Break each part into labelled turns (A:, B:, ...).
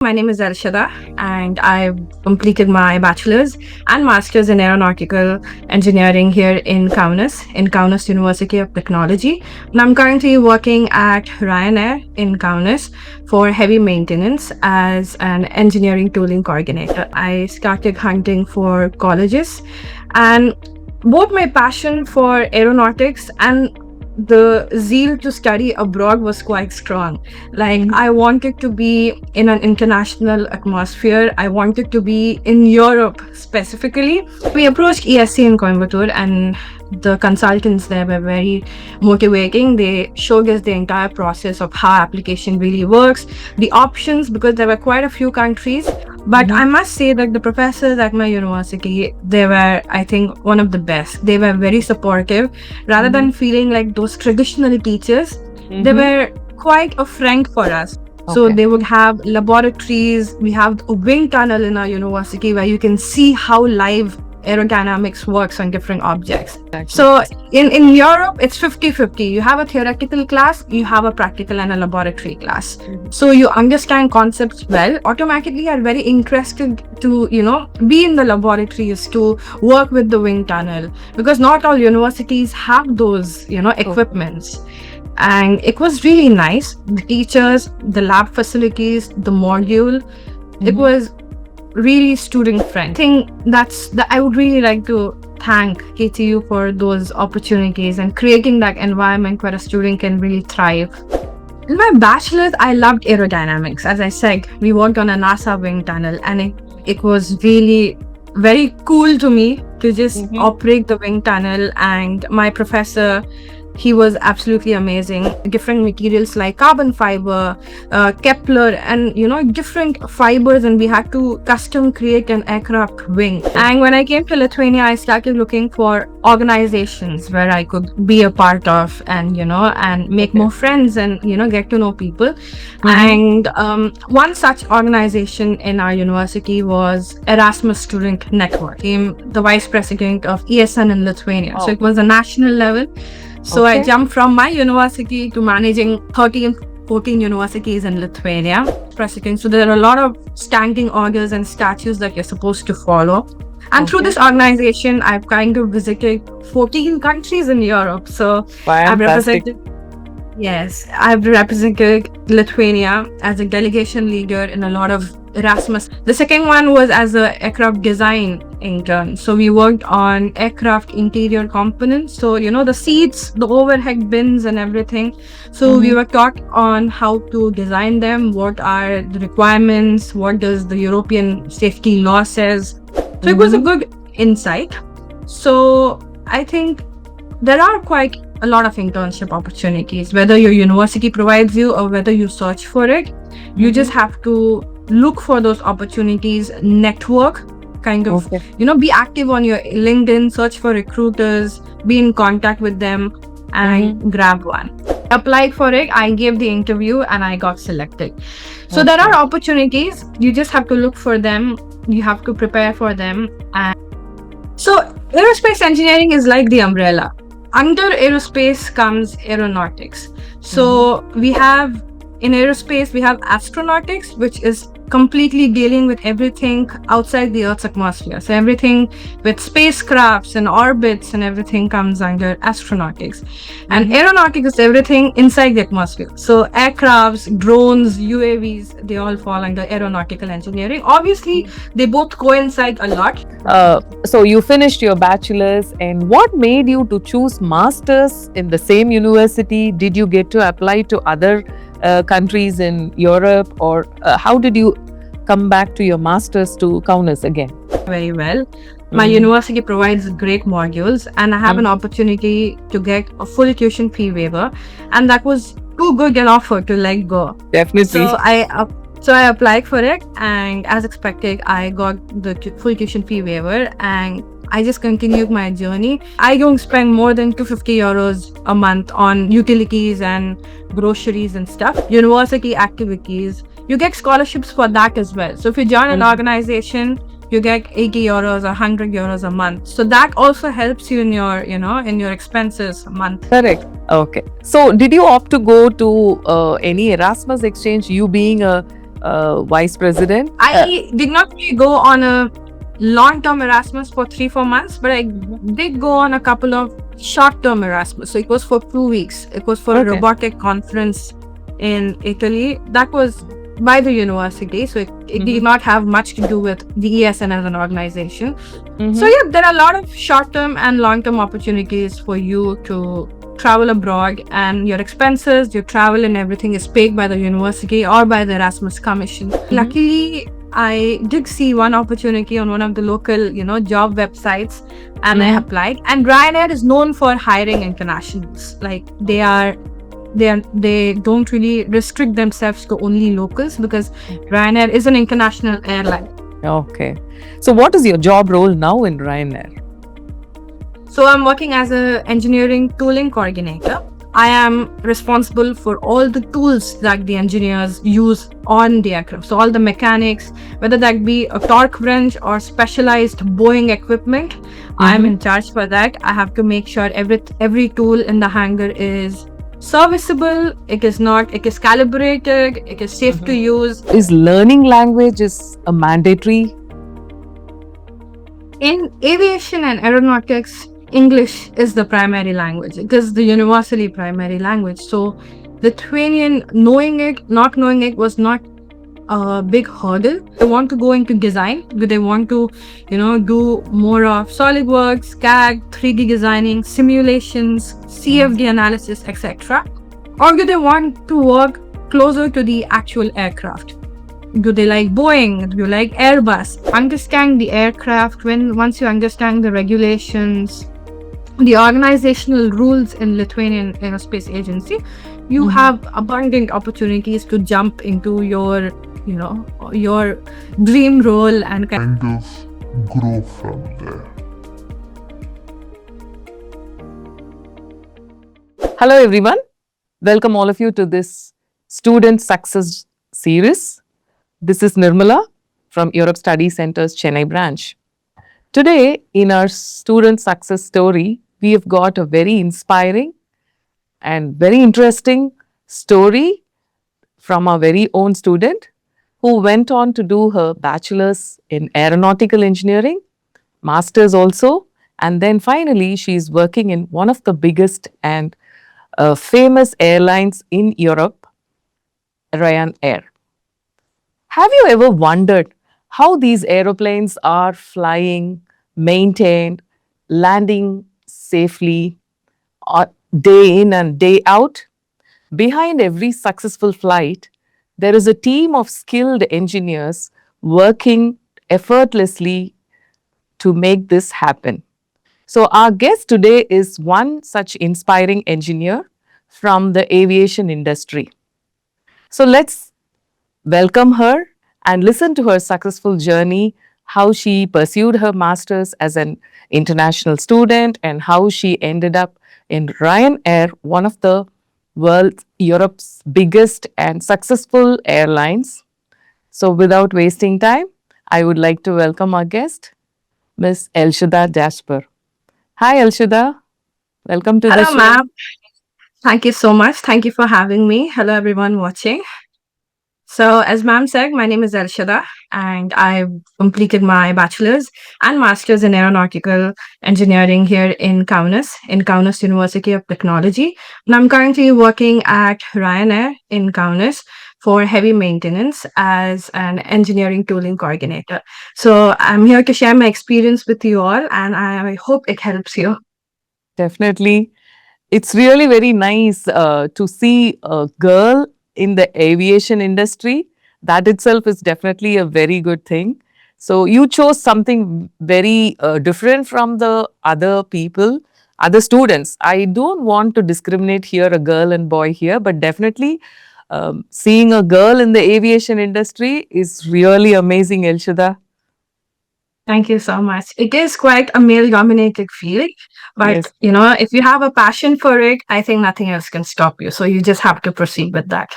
A: My name is Elshada, and I completed my bachelor's and master's in aeronautical engineering here in Kaunas University of Technology. And I'm currently working at Ryanair in Kaunas for heavy maintenance as an engineering tooling coordinator. I started hunting for colleges, and both my passion for aeronautics and the zeal to study abroad was quite strong. Like, I wanted to be in an international atmosphere. I wanted to be in Europe specifically. We approached ESC in Coimbatore, and the consultants there were very motivating. They showed us the entire process of how application really works, the options, because there were quite a few countries. But I must say that the professors at my university, they were, I think, one of the best. They were very supportive. Rather than feeling like those traditional teachers, they were quite a friend for us. So
B: Okay.
A: they would have laboratories. We have a wind tunnel in our university where you can see how live aerodynamics works on different objects. So in Europe, it's 50-50. You have a theoretical class, you have a practical and a laboratory class. So you understand concepts well, automatically are very interested to, be in the laboratories, to work with the wind tunnel, because not all universities have those, equipments. And it was really nice. The teachers, the lab facilities, the module, it was really student friendly. I think I would really like to thank KTU for those opportunities and creating that environment where a student can really thrive. In my bachelor's, I loved aerodynamics. As I said, we worked on a NASA wind tunnel, and it was really very cool to me to just operate the wind tunnel. And my professor, he was absolutely amazing. Different materials like carbon fiber, Kepler, and different fibers, and we had to custom create an aircraft wing. And when I came to Lithuania, I started looking for organizations where I could be a part of, and and make more friends, and get to know people. And one such organization in our university was Erasmus Student Network. I'm the vice president of ESN in Lithuania. So it was a national level. So I jumped from my university to managing 14 universities in Lithuania, president. So there are a lot of standing orders and statutes that you're supposed to follow. And through this organization, I've kind of visited 14 countries in Europe. So I've represented Lithuania as a delegation leader in a lot of Erasmus. The second one was as an aircraft design intern. So we worked on aircraft interior components. So, the seats, the overhead bins and everything. So we were taught on how to design them, what are the requirements, what does the European safety law says. So it was a good insight. So I think there are quite a lot of internship opportunities, whether your university provides you or whether you search for it. You just have to look for those opportunities, network, kind of, be active on your LinkedIn, search for recruiters, be in contact with them, and grab one. Applied for it, I gave the interview, and I got selected. So there are opportunities. You just have to look for them. You have to prepare for them. And so aerospace engineering is like the umbrella. Under aerospace comes aeronautics. So in aerospace, we have astronautics, which is completely dealing with everything outside the Earth's atmosphere. So everything with spacecrafts and orbits and everything comes under astronautics. And aeronautics is everything inside the atmosphere. So aircrafts, drones, UAVs, they all fall under aeronautical engineering. Obviously, they both coincide a lot.
B: So you finished your bachelor's, and what made you to choose masters in the same university? Did you get to apply to other countries in Europe, or how did you come back to your masters to Kaunas again?
A: Very well. My university provides great modules, and I have an opportunity to get a full tuition fee waiver, and that was too good an offer to let go.
B: Definitely.
A: So I applied for it, and as expected, I got the full tuition fee waiver, and I just continued my journey. I don't spend more than 250 euros a month on utilities and groceries and stuff. University activities, you get scholarships for that as well. So if you join an organization, you get 80 euros or 100 euros a month. So that also helps you in your, in your expenses a month.
B: Correct. Okay. So did you opt to go to any Erasmus exchange, you being a vice president.
A: I did not really go on a long-term Erasmus for 3-4 months, but I did go on a couple of short-term Erasmus. So it was for 2 weeks. It was for a
B: Okay.
A: robotic conference in Italy. That was by the university, so it did not have much to do with the ESN as an organization. So yeah, there are a lot of short-term and long-term opportunities for you to travel abroad, and your expenses, your travel and everything is paid by the university or by the Erasmus Commission. Luckily, I did see one opportunity on one of the local, job websites, and I applied. And Ryanair is known for hiring internationals. Like they don't really restrict themselves to only locals, because Ryanair is an international airline.
B: Okay. So what is your job role now in Ryanair?
A: So I'm working as an engineering tooling coordinator. I am responsible for all the tools that the engineers use on the aircraft. So all the mechanics, whether that be a torque wrench or specialized Boeing equipment, I am in charge for that. I have to make sure every tool in the hangar is serviceable, it is calibrated, it is safe to use.
B: Is learning language is a mandatory?
A: In aviation and aeronautics, English is the primary language. It is the universally primary language. So Lithuanian, knowing it, not knowing it, was not a big hurdle. They want to go into design, they want to, do more of SolidWorks, CAD, 3D designing, simulations, CFD analysis, etc. Or do they want to work closer to the actual aircraft? Do they like Boeing? Do you like Airbus? Understand the aircraft. Once you understand the regulations, the organizational rules in Lithuanian Aerospace Agency, you have abundant opportunities to jump into your dream role and kind
C: of grow from there.
B: Hello everyone. Welcome all of you to this Student Success Series. This is Nirmala from Europe Study Center's Chennai branch. Today, in our student success story, we have got a very inspiring and very interesting story from our very own student who went on to do her bachelor's in aeronautical engineering, master's also, and then finally she is working in one of the biggest and famous airlines in Europe, Ryanair. Have you ever wondered how these aeroplanes are flying, maintained, landing safely, day in and day out? Behind every successful flight, there is a team of skilled engineers working effortlessly to make this happen. So our guest today is one such inspiring engineer from the aviation industry. So let's welcome her and listen to her successful journey, how she pursued her master's as an international student and how she ended up in Ryanair, one of the Europe's biggest and successful airlines. So without wasting time, I would like to welcome our guest, Ms. Elshada Jasper. Hi Elshada, welcome to the
A: Hello,
B: show.
A: ma'am. Thank you so much. Thank you for having me. Hello, everyone watching. So, as ma'am said, my name is Elshada, and I completed my bachelor's and master's in aeronautical engineering here in Kaunas University of Technology. And I'm currently working at Ryanair in Kaunas for heavy maintenance as an engineering tooling coordinator. So, I'm here to share my experience with you all, and I hope it helps you.
B: Definitely. It's really very nice to see a girl in the aviation industry. That itself is definitely a very good thing. So you chose something very different from the other people, other students. I don't want to discriminate here, a girl and boy here, but definitely seeing a girl in the aviation industry is really amazing, Elshada.
A: Thank you so much. It is quite a male-dominated field, but
B: Yes.
A: if you have a passion for it, I think nothing else can stop you. So you just have to proceed with that.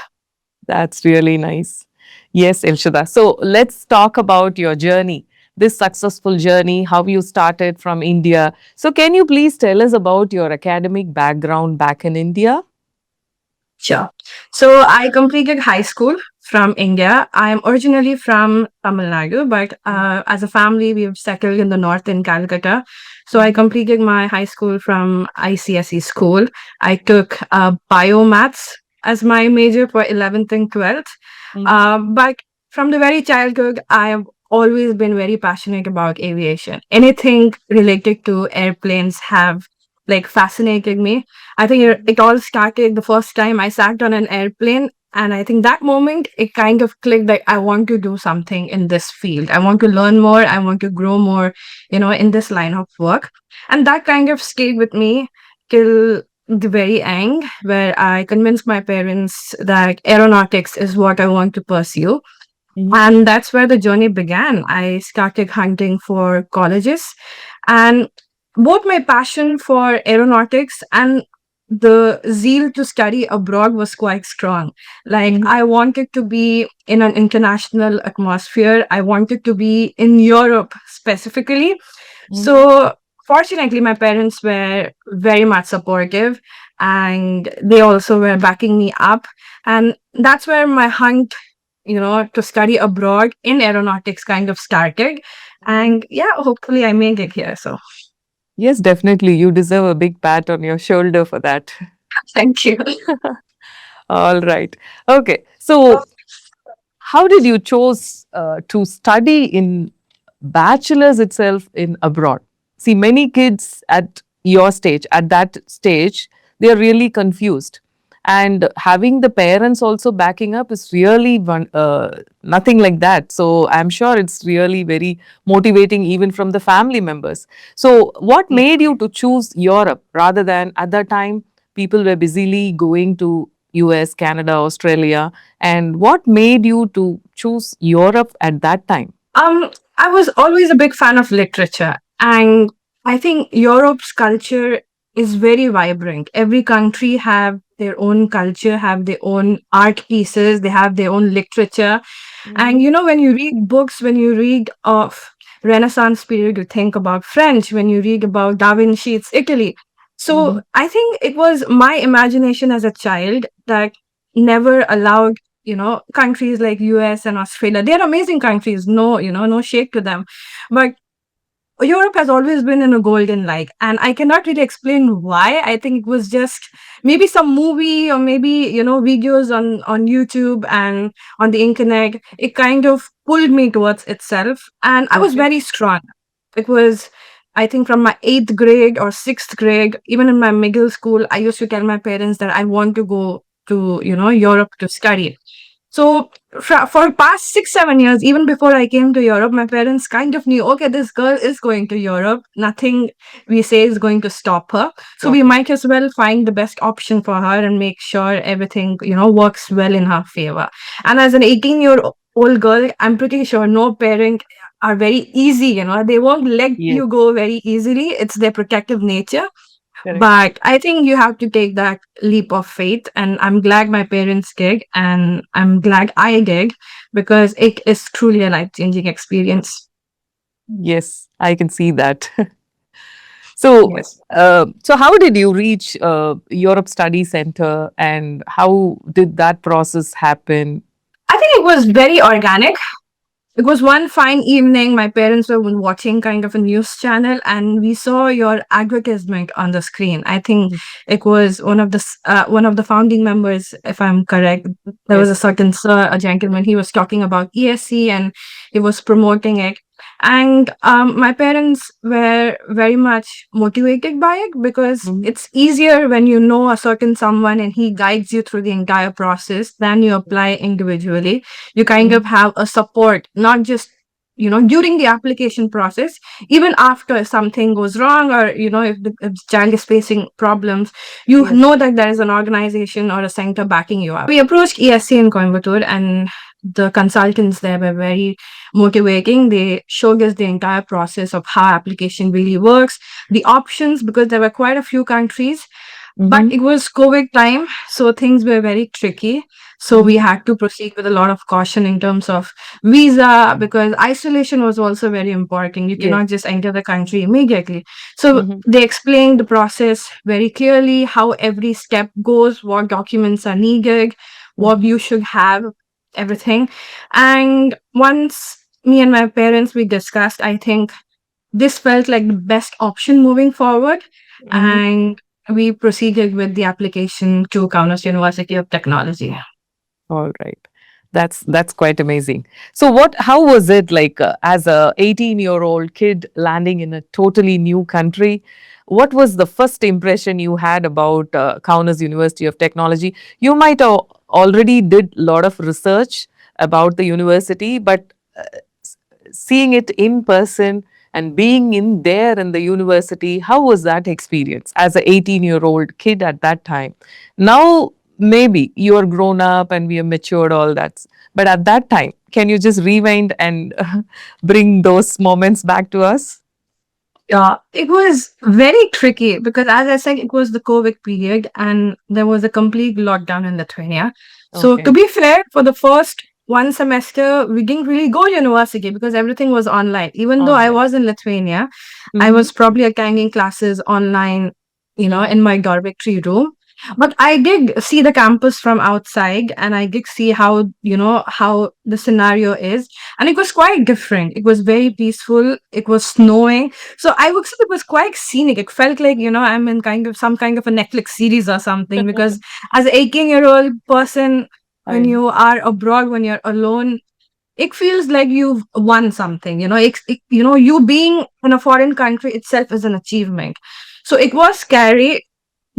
B: That's really nice. Yes, Elshada. So let's talk about your journey, this successful journey, how you started from India. So can you please tell us about your academic background back in India?
A: Sure. So I completed high school from India. I am originally from Tamil Nadu, but as a family, we've settled in the north in Calcutta. So I completed my high school from ICSE school. I took biomaths as my major for 11th and 12th. But from the very childhood, I have always been very passionate about aviation. Anything related to airplanes have like fascinated me. I think it all started the first time I sat on an airplane. And I think that moment it kind of clicked that I want to do something in this field. I want to learn more. I want to grow more, in this line of work. And that kind of stayed with me till the very end, where I convinced my parents that aeronautics is what I want to pursue. And that's where the journey began. I started hunting for colleges, and both my passion for aeronautics and the zeal to study abroad was quite strong. Like, I wanted to be in an international atmosphere. I wanted to be in Europe specifically. So, fortunately, my parents were very much supportive and they also were backing me up. And that's where my hunt, to study abroad in aeronautics kind of started. And yeah, hopefully I made it here. So
B: Yes, definitely. You deserve a big pat on your shoulder for that.
A: thank you.
B: All right. Okay. So, how did you choose to study in bachelor's itself in abroad? See, many kids at your stage, at that stage, they are really confused. And having the parents also backing up is really nothing like that. So I'm sure it's really very motivating even from the family members. So what made you to choose Europe rather than at that time people were busily going to US, Canada, Australia, and what made you to choose Europe at that time?
A: I was always a big fan of literature, and I think Europe's culture is very vibrant. Every country have their own culture, have their own art pieces, they have their own literature. And when you read books, when you read of Renaissance period, you think about French. When you read about Da Vinci, it's Italy. So I think it was my imagination as a child that never allowed, countries like US and Australia. They're amazing countries. No, no shade to them. But Europe has always been in a golden light, and I cannot really explain why. I think it was just maybe some movie or maybe videos on YouTube and on the internet. It kind of pulled me towards itself, and I was very strong. It was, I think, from my 8th grade or 6th grade, even in my middle school, I used to tell my parents that I want to go to Europe to study. So for past 6 7 years, even before I came to Europe, my parents kind of knew, okay, this girl is going to Europe. Nothing we say is going to stop her. So we might as well find the best option for her and make sure everything, works well in her favor. And as an 18-year-old girl, I'm pretty sure no parent are very easy, they won't let you go very easily. It's their protective nature.
B: Correct.
A: But I think you have to take that leap of faith. And I'm glad my parents did. And I'm glad I did, because it is truly a life changing experience.
B: Yes, I can see that. So,
A: Yes.
B: so how did you reach Europe Study Center, and how did that process happen?
A: I think it was very organic. It was one fine evening. My parents were watching kind of a news channel, and we saw your advertisement on the screen. I think it was one of the founding members, if I'm correct. There was a certain sir, a gentleman. He was talking about ESC, and he was promoting it. And my parents were very much motivated by it, because it's easier when you know a certain someone and he guides you through the entire process than you apply individually. You kind of have a support, not just during the application process, even after something goes wrong, or if the child is facing problems, you know that there is an organization or a center backing you up. We approached ESC in Coimbatore, and the consultants there were very motivating. They showed us the entire process of how application really works, the options, because there were quite a few countries. But it was COVID time, so things were very tricky. So we had to proceed with a lot of caution in terms of visa, because isolation was also very important. You
B: Yes.
A: cannot just enter the country immediately. So
B: Mhm.
A: they explained the process very clearly, how every step goes, what documents are needed, what
B: Mhm.
A: you should have, everything. And once me and my parents we discussed, I think this felt like the best option moving forward.
B: Mhm.
A: And we proceeded with the application to Kaunas University of Technology.
B: All right. That's quite amazing. So how was it like as a 18-year-old kid landing in a totally new country? What was the first impression you had about Kaunas University of Technology? You might have already did a lot of research about the university, but seeing it in person and being in there in the university, how was that experience as a 18-year-old kid at that time? Now maybe you are grown up and we have matured all that, but at that time, can you just rewind and bring those moments back to us?
A: Yeah, it was very tricky because, as I said, it was the COVID period and there was a complete lockdown in Lithuania. So, to
B: Okay.
A: be fair, for the first one semester, we didn't really go university because everything was online. Even though
B: All
A: I
B: right.
A: was in Lithuania, I
B: Mm-hmm.
A: was probably attending classes online,
B: Mm-hmm.
A: in my dormitory room. But I did see the campus from outside and I did see how the scenario is. And it was quite different. It was very peaceful. It was snowing, so I would say it was quite scenic. It felt like, I'm in kind of some kind of a Netflix series or something, because as an 18-year-old person, when
B: I know.
A: you are abroad, when you're alone, it feels like you've won something. You being in a foreign country itself is an achievement. So it was scary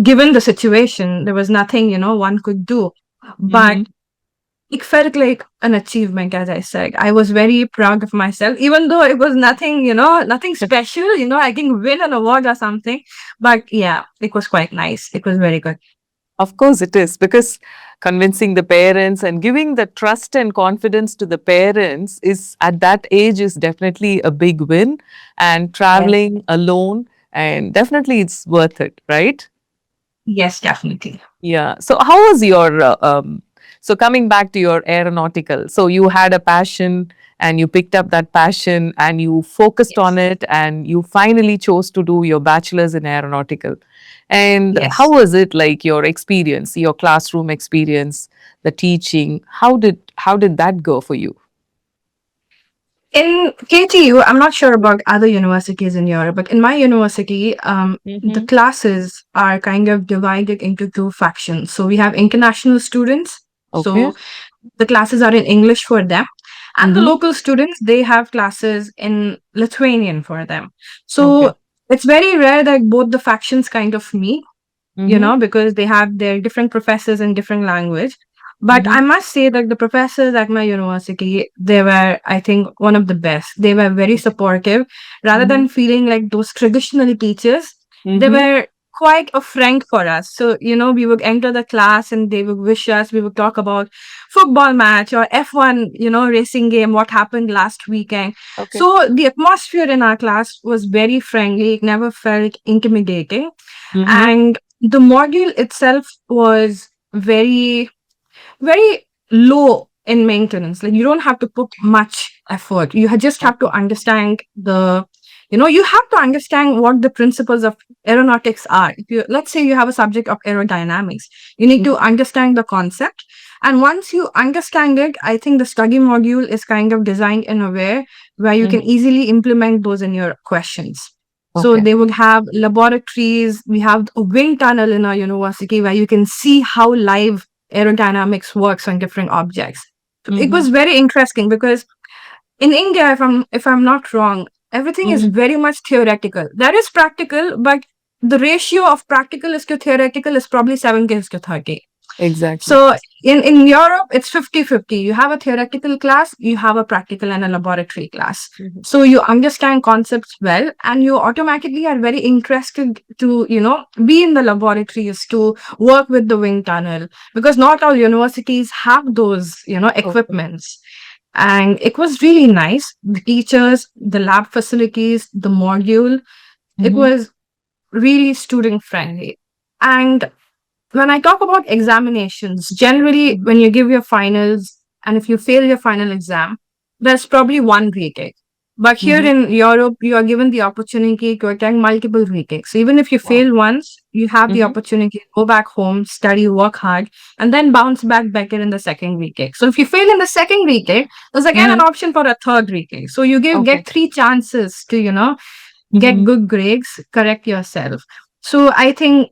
A: given the situation. There was nothing, one could do. But
B: Mm-hmm.
A: it felt like an achievement, as I said. I was very proud of myself, even though it was nothing, nothing special. I didn't win an award or something. But yeah, it was quite nice. It was very good.
B: Of course, it is because convincing the parents and giving the trust and confidence to the parents is at that age is definitely a big win. And
A: Yes.
B: traveling alone, and definitely it's worth it, right?
A: Yes, definitely.
B: Yeah. So, how was your so coming back to your aeronautical? So, you had a passion and you picked up that passion and you focused on
A: Yes.
B: it and you finally chose to do your bachelor's in aeronautical. And how
A: Yes.
B: was it like your experience, your classroom experience, the teaching? How did that go for you?
A: In KTU, I'm not sure about other universities in Europe, but in my university, the
B: Mm-hmm.
A: classes are kind of divided into two factions. So we have international students.
B: Okay.
A: So the classes are in English for them. And the
B: Mm-hmm.
A: local students, they have classes in Lithuanian for them.
B: Okay.
A: So it's very rare that both the factions kind of meet,
B: Mm-hmm.
A: because they have their different professors in different language. But
B: Mm-hmm.
A: I must say that the professors at my university, they were, I think, one of the best. They were very supportive. Rather
B: Mm-hmm.
A: than feeling like those traditional teachers, they
B: Mm-hmm.
A: were quite a friend for us. So, we would enter the class and they would wish us, we would talk about football match or F1, racing game, what happened last weekend.
B: Okay.
A: So the atmosphere in our class was very friendly. It never felt intimidating.
B: Mm-hmm.
A: And the module itself was very, very low in maintenance. Like, you don't have to put much effort. Just have to
B: Okay.
A: understand you have to understand what the principles of aeronautics are. If let's say you have a subject of aerodynamics, you need to understand the concept. And once you understand it, I think the study module is kind of designed in a way where you can
B: Mm-hmm.
A: easily implement those in your questions. So
B: Okay.
A: they would have laboratories. We have a wind tunnel in our university where you can see how live aerodynamics works on different objects. So it
B: Mm-hmm.
A: was very interesting because in India, if I'm not wrong, everything is
B: Mm-hmm.
A: very much theoretical. That is practical, but the ratio of practical is to theoretical is probably 70 to 30.
B: Exactly.
A: So in Europe, it's 50-50. You have a theoretical class, you have a practical and a laboratory class.
B: Mm-hmm.
A: So you understand concepts well, and you automatically are very interested to, be in the laboratories, to work with the wind tunnel, because not all universities have those,
B: Okay.
A: equipments. And it was really nice. The teachers, the lab facilities, the module, it
B: Mm-hmm.
A: was really student friendly. And when I talk about examinations, generally when you give your finals and if you fail your final exam, there's probably one retake. But here
B: Mhm.
A: in Europe, you are given the opportunity to attend multiple retakes. So even if you
B: Wow.
A: fail once, you have the
B: Mhm.
A: opportunity to go back home, study, work hard, and then bounce back better in the second retake. So if you fail in the second retake, there's again an
B: Mhm.
A: option for a third retake. So you
B: Okay.
A: get three chances to, get
B: Mhm.
A: good grades, correct yourself. So I think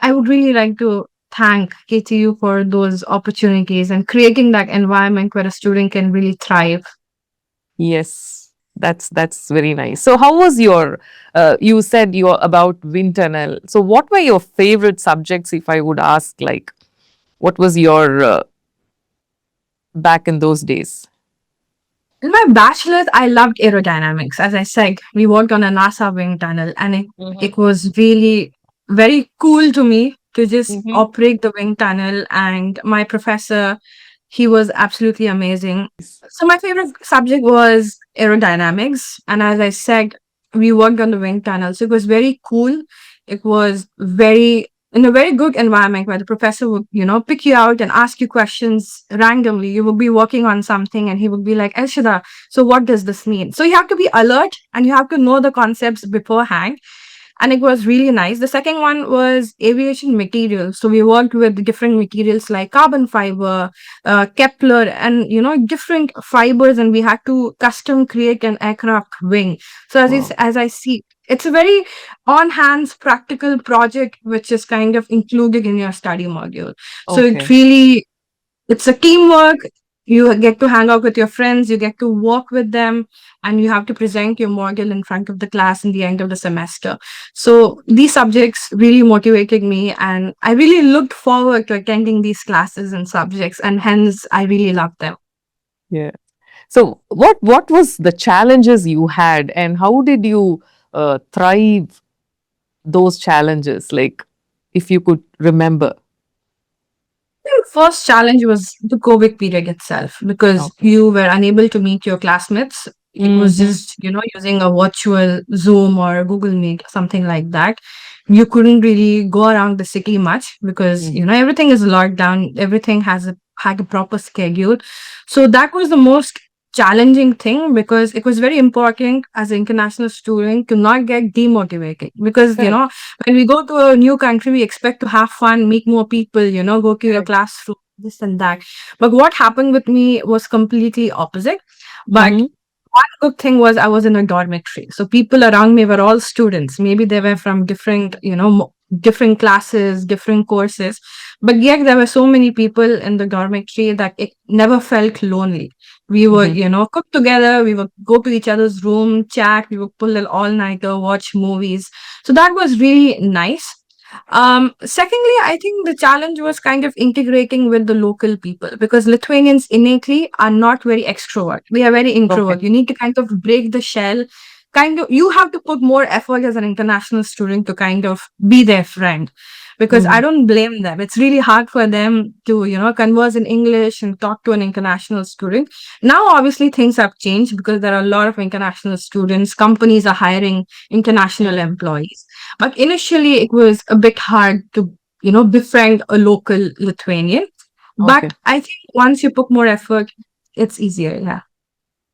A: I would really like to thank KTU for those opportunities and creating that environment where a student can really thrive.
B: Yes, that's very nice. So, how was your? You said you're about wind tunnel. So, what were your favorite subjects? If I would ask, like, what was your back in those days?
A: In my bachelor's, I loved aerodynamics. As I said, we worked on a NASA wind tunnel, and it
B: Mhm.
A: was really very cool to me to just
B: Mhm.
A: operate the wind tunnel. And my professor, he was absolutely amazing. So my favorite subject was aerodynamics. And as I said, we worked on the wind tunnel. So it was very cool. It was very in a very good environment where the professor would, pick you out and ask you questions randomly. You would be working on something and he would be like, Elshada, so what does this mean? So you have to be alert and you have to know the concepts beforehand, and it was really nice. The second one was aviation materials. So we worked with different materials like carbon fiber, Kepler, and different fibers, and we had to custom create an aircraft wing. So
B: Wow.
A: as I see, it's a very on hands practical project which is kind of included in your study module. So
B: Okay.
A: it's a teamwork. You get to hang out with your friends, you get to walk with them, and you have to present your model in front of the class in the end of the semester. So these subjects really motivated me, and I really looked forward to attending these classes and subjects, and hence I really loved them.
B: Yeah. So, what was the challenges you had, and how did you thrive those challenges? Like, if you could remember.
A: The first challenge was the COVID period itself because
B: Okay.
A: you were unable to meet your classmates. It was
B: Mm-hmm.
A: just, using a virtual Zoom or Google Meet, something like that. You couldn't really go around the city much because, everything is locked down. Everything had a proper schedule. So that was the most challenging thing because it was very important as an international student to not get demotivated because,
B: Correct.
A: when we go to a new country, we expect to have fun, meet more people, go to your
B: Correct.
A: classroom, this and that. But what happened with me was completely opposite. But
B: Mm-hmm.
A: one good thing was I was in a dormitory. So people around me were all students. Maybe they were from different, different classes, different courses. But yet there were so many people in the dormitory that it never felt lonely. We would,
B: Mm-hmm.
A: cook together. We would go to each other's room, chat. We would pull an all-nighter, watch movies. So that was really nice. Secondly, I think the challenge was kind of integrating with the local people because Lithuanians innately are not very extrovert. We are very
B: Okay.
A: introvert. You need to kind of break the shell. You have to put more effort as an international student to kind of be their friend because I
B: Mm-hmm.
A: don't blame them. It's really hard for them to, converse in English and talk to an international student. Now, obviously, things have changed because there are a lot of international students. Companies are hiring international employees. But initially, it was a bit hard to, befriend a local Lithuanian.
B: Okay.
A: But I think once you put more effort, it's easier. Yeah.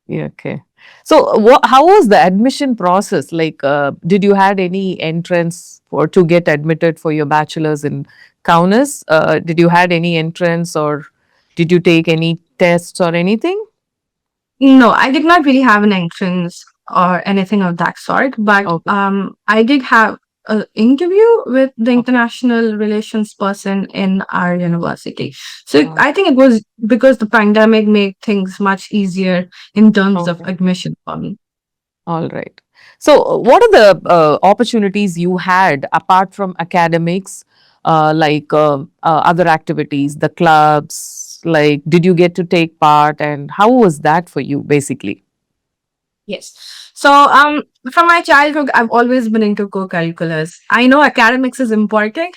B: Yeah, okay. So, how was the admission process? Like, did you had any entrance for to get admitted for your bachelor's in Kaunas? Did you had any entrance, or did you take any tests or anything?
A: No, I did not really have an entrance or anything of that sort, but
B: Okay.
A: I did have an interview with the
B: Okay.
A: international relations person in our university. So
B: Oh,
A: I think it was because the pandemic made things much easier in terms of
B: okay.
A: admission for me.
B: All right. So, what are the opportunities you had apart from academics, like other activities, the clubs? Like, did you get to take part, and how was that for you, basically?
A: Yes. So, from my childhood, I've always been into co-curriculars. I know academics is important,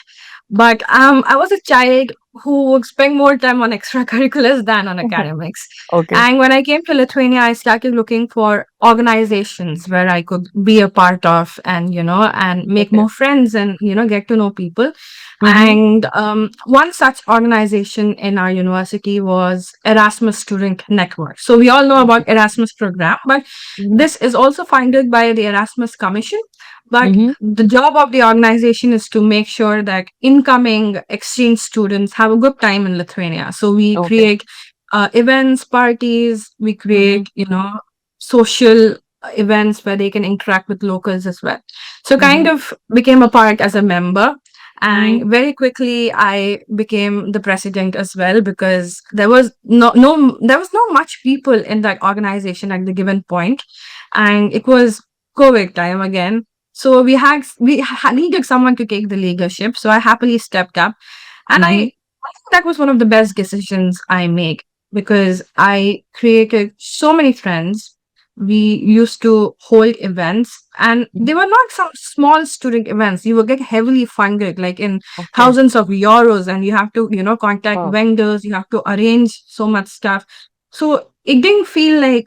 A: but I was a child who would spend more time on extracurriculars than on academics.
B: Okay.
A: And when I came to Lithuania, I started looking for organizations where I could be a part of and, and make
B: Okay.
A: more friends and, get to know people. And one such organization in our university was Erasmus Student Network. So we all know about Erasmus program, but this is also funded by the Erasmus Commission. But the job of the organization is to make sure that incoming exchange students have a good time in Lithuania. So we
B: Okay.
A: create events, parties, we create, social events where they can interact with locals as well. So kind of became a part as a member. And very quickly I became the president as well, because there was there was not much people in that organization at the given point, and it was COVID time again. So needed someone to take the leadership. So I happily stepped up, and I think that was one of the best decisions I make, because I created so many friends. We used to hold events, and they were not some small student events. You will get heavily funded, like in thousands of euros, and you have to, contact
B: Wow.
A: vendors, you have to arrange so much stuff. So it didn't feel like,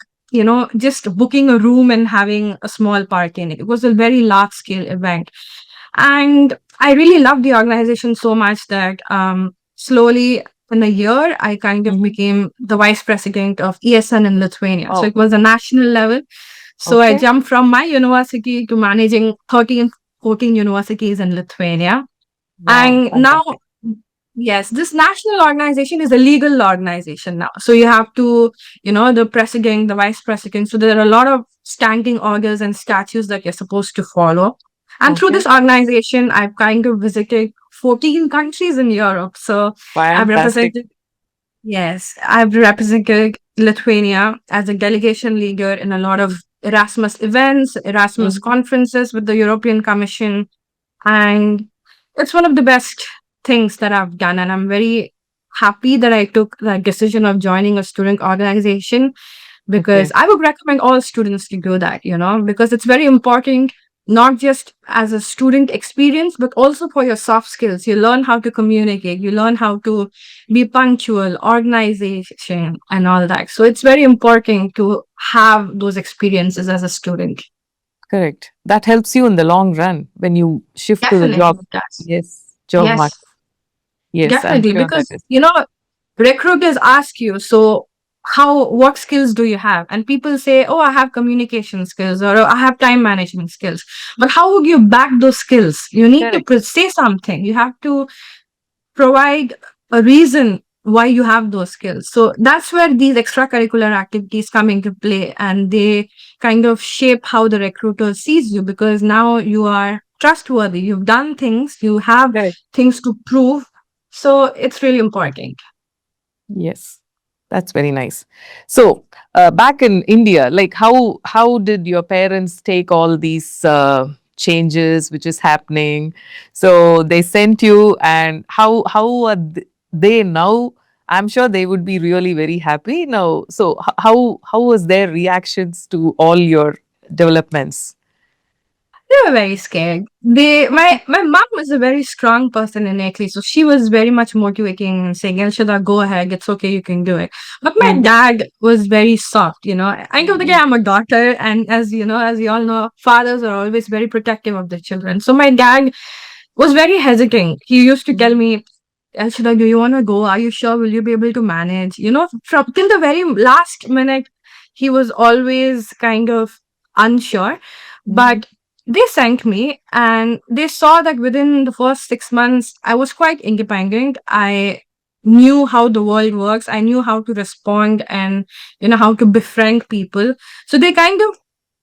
A: just booking a room and having a small party in it. It was a very large scale event. And I really loved the organization so much that slowly in a year, I kind of became the vice president of ESN in Lithuania. So
B: Oh.
A: it was a national level. So I
B: Okay.
A: jumped from my university to managing 13, 14 universities in Lithuania.
B: Wow,
A: And now,
B: fantastic.
A: yes, this national organization is a legal organization now. So you have to, the president, the vice president. So there are a lot of standing orders and statutes that you're supposed to follow. And through
B: Okay.
A: this organization, I've kind of visited 14 countries in Europe. So I've
B: Fantastic.
A: represented, yes, I've represented Lithuania as a delegation leader in a lot of Erasmus events, Erasmus conferences with the European Commission. And it's one of the best things that I've done. And I'm very happy that I took that decision of joining a student organization, because
B: Okay.
A: I would recommend all students to do that, because it's very important, not just as a student experience, but also for your soft skills. You learn how to communicate, you learn how to be punctual, organization, and all that. So it's very important to have those experiences as a student.
B: Correct. That helps you in the long run when you shift to the
A: Definitely
B: job.
A: it does.
B: Yes, job
A: Yes,
B: market. Yes, I'm
A: definitely.
B: sure that
A: Because,
B: is.
A: recruiters ask you, so what skills do you have? And people say, oh, I have communication skills, or "Oh, I have time management skills." But how would you back those skills? You need to
B: Correct.
A: say something. You have to provide a reason why you have those skills. So that's where these extracurricular activities come into play, and they kind of shape how the recruiter sees you, because now you are trustworthy. You've done things, you have
B: Correct.
A: things to prove. So it's really important.
B: Yes, that's very nice. So, back in India, like how did your parents take all these changes which is happening? So they sent you, and how are they now? I'm sure they would be really very happy now. So, how was their reactions to all your developments?
A: They were very scared. My mom was a very strong person innately, so she was very much motivating and saying, "Elshada, go ahead. It's okay. You can do it." But my dad was very soft. I know that I'm a daughter, and as you all know, fathers are always very protective of their children. So my dad was very hesitant. He used to tell me, "Elshada, do you want to go? Are you sure? Will you be able to manage?" From till the very last minute, he was always kind of unsure, but they sent me, and they saw that within the first 6 months, I was quite independent. I knew how the world works. I knew how to respond, and, how to befriend people. So they kind of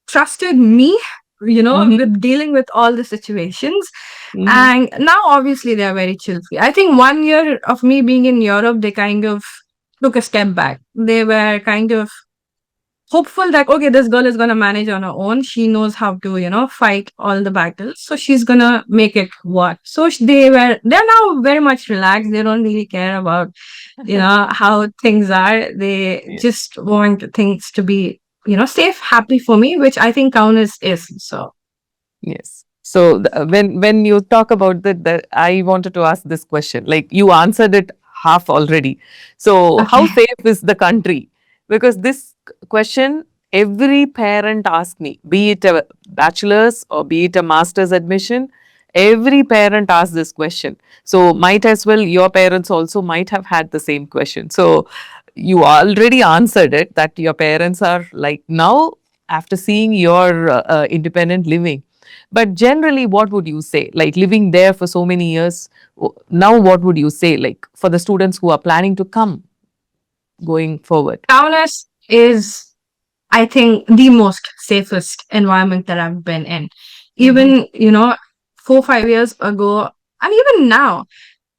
A: trusted me, with dealing with all the situations. And now, obviously, they're very chill free. I think 1 year of me being in Europe, they kind of took a step back. They were kind of hopeful that, okay, this girl is gonna manage on her own. She knows how to, fight all the battles, so she's gonna make it work. So they're now very much relaxed. They don't really care about, how things are. They just want things to be, safe, happy for me, which I think Kaunas is. So
B: Yes. So when you talk about that, I wanted to ask this question. Like you answered it half already. So how
A: okay.
B: safe is the country? Because this question every parent asks me, be it a bachelor's or be it a master's admission, Every parent asks this question. So might as well your parents also might have had the same question. So you already answered it, that your parents are like now after seeing your independent living. But generally, what would you say? Like living there for so many years, now what would you say? Like for the students who are planning to come going forward?
A: Towners is, I think, the most safest environment that I've been in. Even, 4, 5 years ago, and even now,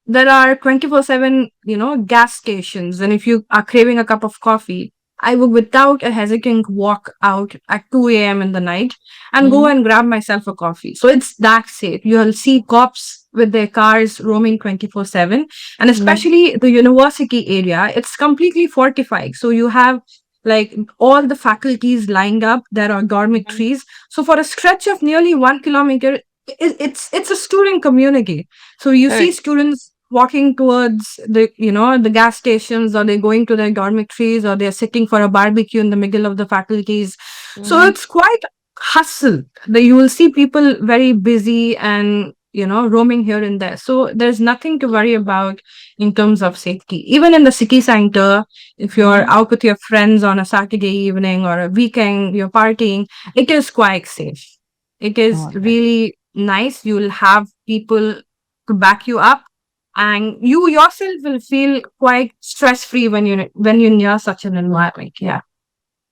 A: there are 24/7, gas stations. And if you are craving a cup of coffee, I would without a hesitant walk out at 2 a.m. in the night and go and grab myself a coffee. So it's that safe. You'll see cops with their cars roaming 24/7. And especially the university area, it's completely fortified. So you have like all the faculties lined up. There are dormitories. So for a stretch of nearly 1 kilometer, it's a student community. So you see
B: Correct.
A: students walking towards the gas stations, or they're going to their dormitories, or they're sitting for a barbecue in the middle of the faculties. So it's quite hustle. You will see people very busy and roaming here and there. So there's nothing to worry about in terms of safety. Even in the city center, if you're out with your friends on a Saturday evening or a weekend, you're partying, it is quite safe. It is
B: Alright.
A: really nice. You'll have people to back you up, and you yourself will feel quite stress free when you're near such an environment. Yeah.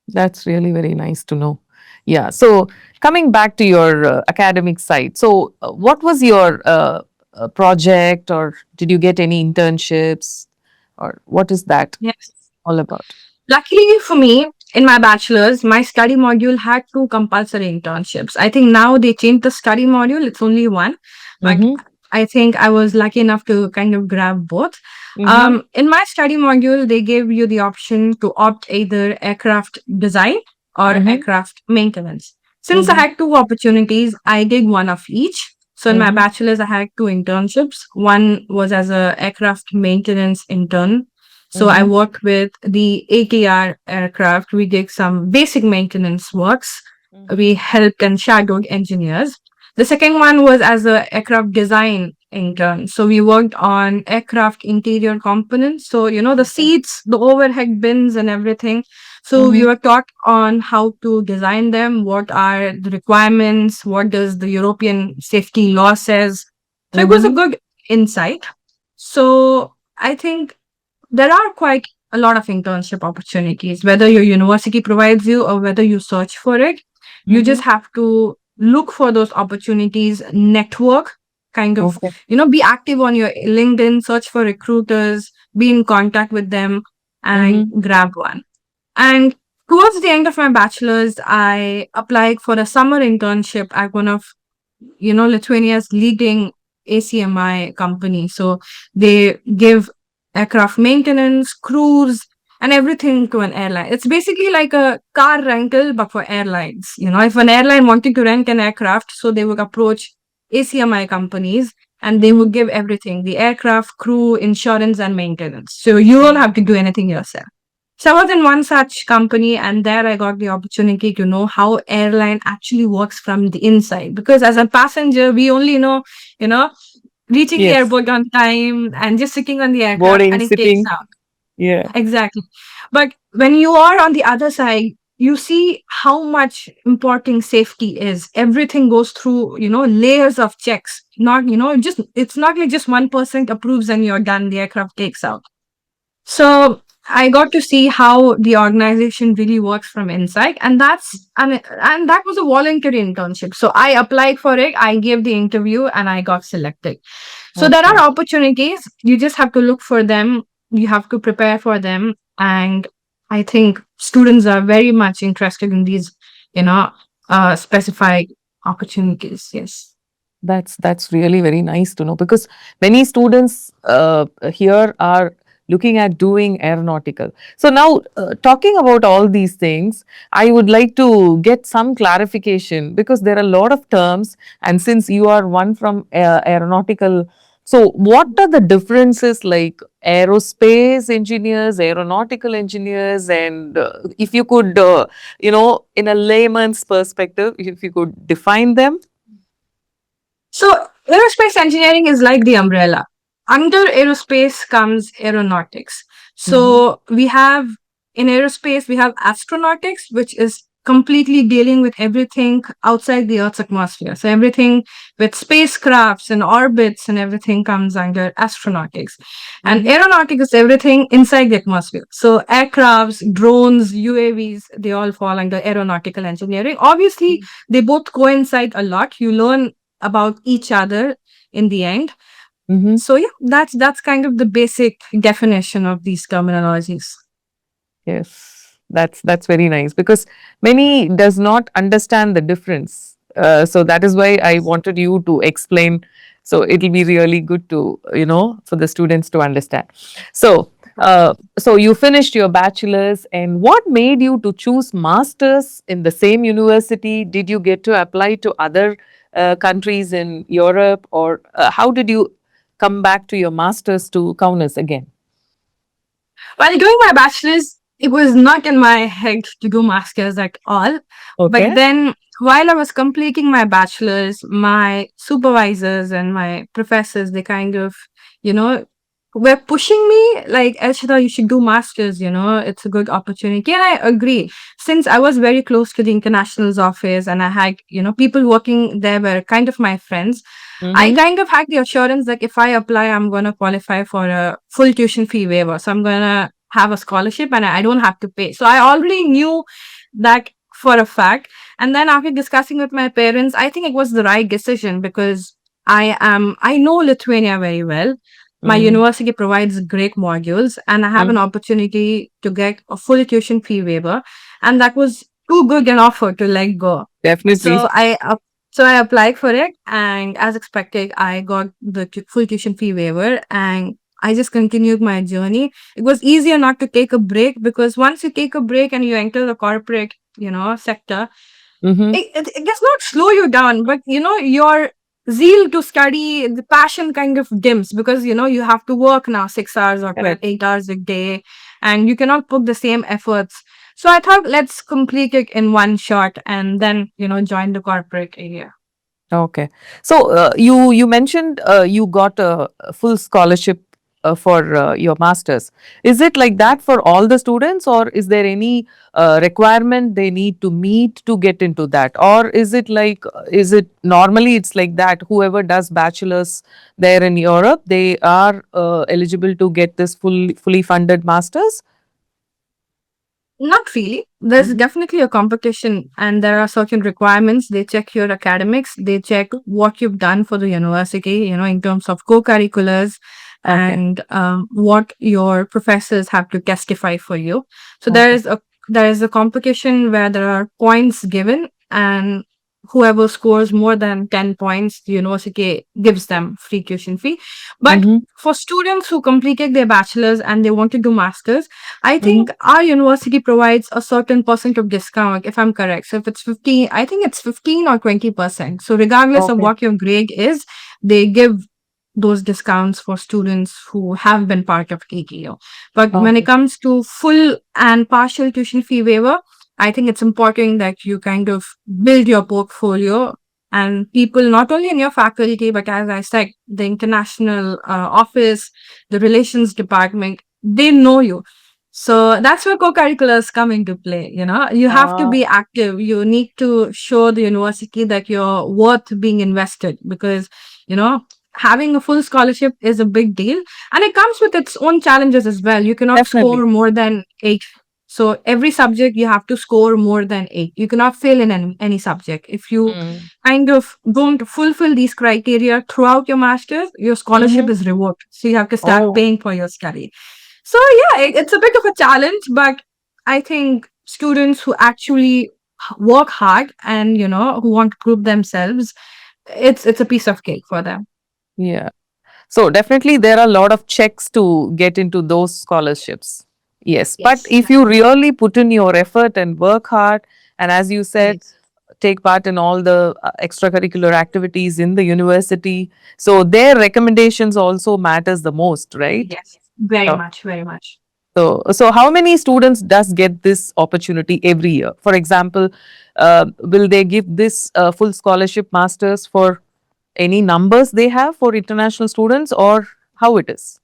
B: That's really very nice to know. Yeah. So coming back to your academic side, so what was your project, or did you get any internships, or what is that
A: Yes.
B: all about?
A: Luckily for me, in my bachelor's, my study module had 2 compulsory internships. I think now they changed the study module, it's only one. But I think I was lucky enough to kind of grab both. In my study module, they gave you the option to opt either aircraft design or aircraft maintenance. Since I had 2 opportunities, I did one of each. So in my bachelor's, I had 2 internships. One was as a aircraft maintenance intern. So I worked with the ATR aircraft. We did some basic maintenance works. We helped and shadowed engineers. The second one was as a aircraft design intern. So we worked on aircraft interior components. So, the seats, the overhead bins and everything. So we were taught on how to design them, what are the requirements, what does the European safety law says. So it was a good insight. So I think there are quite a lot of internship opportunities, whether your university provides you or whether you search for it. You just have to look for those opportunities, network, kind of, be active on your LinkedIn, search for recruiters, be in contact with them, and grab one. And towards the end of my bachelor's, I applied for a summer internship at one of, Lithuania's leading ACMI company. So they give aircraft maintenance, crews, and everything to an airline. It's basically like a car rental, but for airlines. If an airline wanted to rent an aircraft, so they would approach ACMI companies and they would give everything, the aircraft, crew, insurance, and maintenance. So you don't have to do anything yourself. So I was in one such company, and there I got the opportunity to know how airline actually works from the inside. Because as a passenger, we only know, reaching the
B: Yes.
A: airport on time and just sitting on the aircraft
B: Boarding,
A: and it
B: sitting.
A: takes out.
B: Yeah.
A: Exactly. But when you are on the other side, you see how much important safety is. Everything goes through, layers of checks. Not, just it's not like just 1% approves and you're done, the aircraft takes out. So I got to see how the organization really works from inside, and and that was a voluntary internship. So I applied for it, I gave the interview, and I got selected. So there are opportunities. You just have to look for them. You have to prepare for them, and I think students are very much interested in these, specified opportunities. Yes.
B: That's really very nice to know, because many students here are looking at doing aeronautical. So now talking about all these things, I would like to get some clarification, because there are a lot of terms, and since you are one from aeronautical, so what are the differences, like aerospace engineers, aeronautical engineers, and if you could, in a layman's perspective, if you could define them?
A: So Aerospace engineering is like the umbrella. Under aerospace comes aeronautics.
B: Mhm.
A: So we have in aerospace, we have astronautics, which is completely dealing with everything outside the Earth's atmosphere. So everything with spacecrafts and orbits and everything comes under astronautics. And
B: Mhm.
A: aeronautics is everything inside the atmosphere. So aircrafts, drones, UAVs, they all fall under aeronautical engineering. Obviously, they both coincide a lot. You learn about each other in the end.
B: Mhm.
A: So yeah, that's kind of the basic definition of these terminologies.
B: Yes, that's very nice because many does not understand the difference. So that is why I wanted you to explain. So it'll be really good to for the students to understand. So so you finished your bachelor's, and what made you to choose masters in the same university? Did you get to apply to other countries in Europe, or how did you come back to your masters to Kaunas again?
A: While doing my bachelor's, it was not in my head to do masters at all. But
B: Okay.
A: then while I was completing my bachelor's, my supervisors and my professors, they kind of, you know, were pushing me like, Elshita, you should do masters, it's a good opportunity. And I agree. Since I was very close to the internationals office and I had, people working there were kind of my friends, I
B: Mm-hmm.
A: kind of had the assurance that if I apply, I'm going to qualify for a full tuition fee waiver. So I'm going to have a scholarship and I don't have to pay. So I already knew that for a fact. And then after discussing with my parents, I think it was the right decision because I know Lithuania very well. My
B: Mm-hmm.
A: university provides great modules and I have an opportunity to get a full tuition fee waiver. And that was too good an offer to let go.
B: Definitely.
A: So I applied for it, and as expected, I got the full tuition fee waiver, and I just continued my journey. It was easier not to take a break because once you take a break and you enter the corporate, sector,
B: Mm-hmm.
A: it does not slow you down, but your zeal to study, the passion kind of dims because you have to work now 6 hours or
B: Correct.
A: 8 hours a day, and you cannot put the same efforts. So I thought let's complete it in one shot and then join the corporate area.
B: Okay. So you mentioned you got a full scholarship for your masters. Is it like that for all the students, or is there any requirement they need to meet to get into that, or is it like is it normally it's like that whoever does bachelors there in Europe they are eligible to get this fully funded masters?
A: Not really. There's
B: Mhm.
A: definitely a competition, and there are certain requirements. They check your academics, they check what you've done for the university, in terms of co curriculars
B: Okay.
A: and what your professors have to testify for you. So
B: Okay.
A: there is a competition where there are points given, and whoever scores more than 10 points, the university gives them free tuition fee. But
B: Mm-hmm.
A: for students who completed their bachelor's and they want to do masters, I
B: Mm-hmm.
A: think our university provides a certain percent of discount, if I'm correct. So if it's 15, I think it's 15 or 20%. So regardless of
B: Okay.
A: what your grade is, they give those discounts for students who have been part of KTO. But when it
B: Okay.
A: comes to full and partial tuition fee waiver, I think it's important that you kind of build your portfolio and people not only in your faculty, but as I said, the international office, the relations department, they know you. So that's where co-curriculars come into play. You have to
B: Uh,
A: be active. You need to show the university that you're worth being invested because, you know, having a full scholarship is a big deal and it comes with its own challenges as well. You cannot
B: Definitely.
A: score more than 8. So every subject you have to score more than 8. You cannot fail in any subject. If you
B: Mm.
A: kind of don't fulfill these criteria throughout your masters, your scholarship
B: Mm-hmm.
A: is revoked. So you have to start
B: Oh.
A: paying for your study. So yeah, it's a bit of a challenge, but I think students who actually work hard and who want to prove themselves, it's a piece of cake for them.
B: Yeah. So definitely there are a lot of checks to get into those scholarships. Yes. But
A: Yes.
B: if you really put in your effort and work hard, and as you said,
A: Yes.
B: take part in all the extracurricular activities in the university, so their recommendations also matters the most, right?
A: Yes. Very
B: Oh.
A: much, very much.
B: So how many students does get this opportunity every year? For example, will they give this full scholarship masters for any numbers they have for international students, or how it is?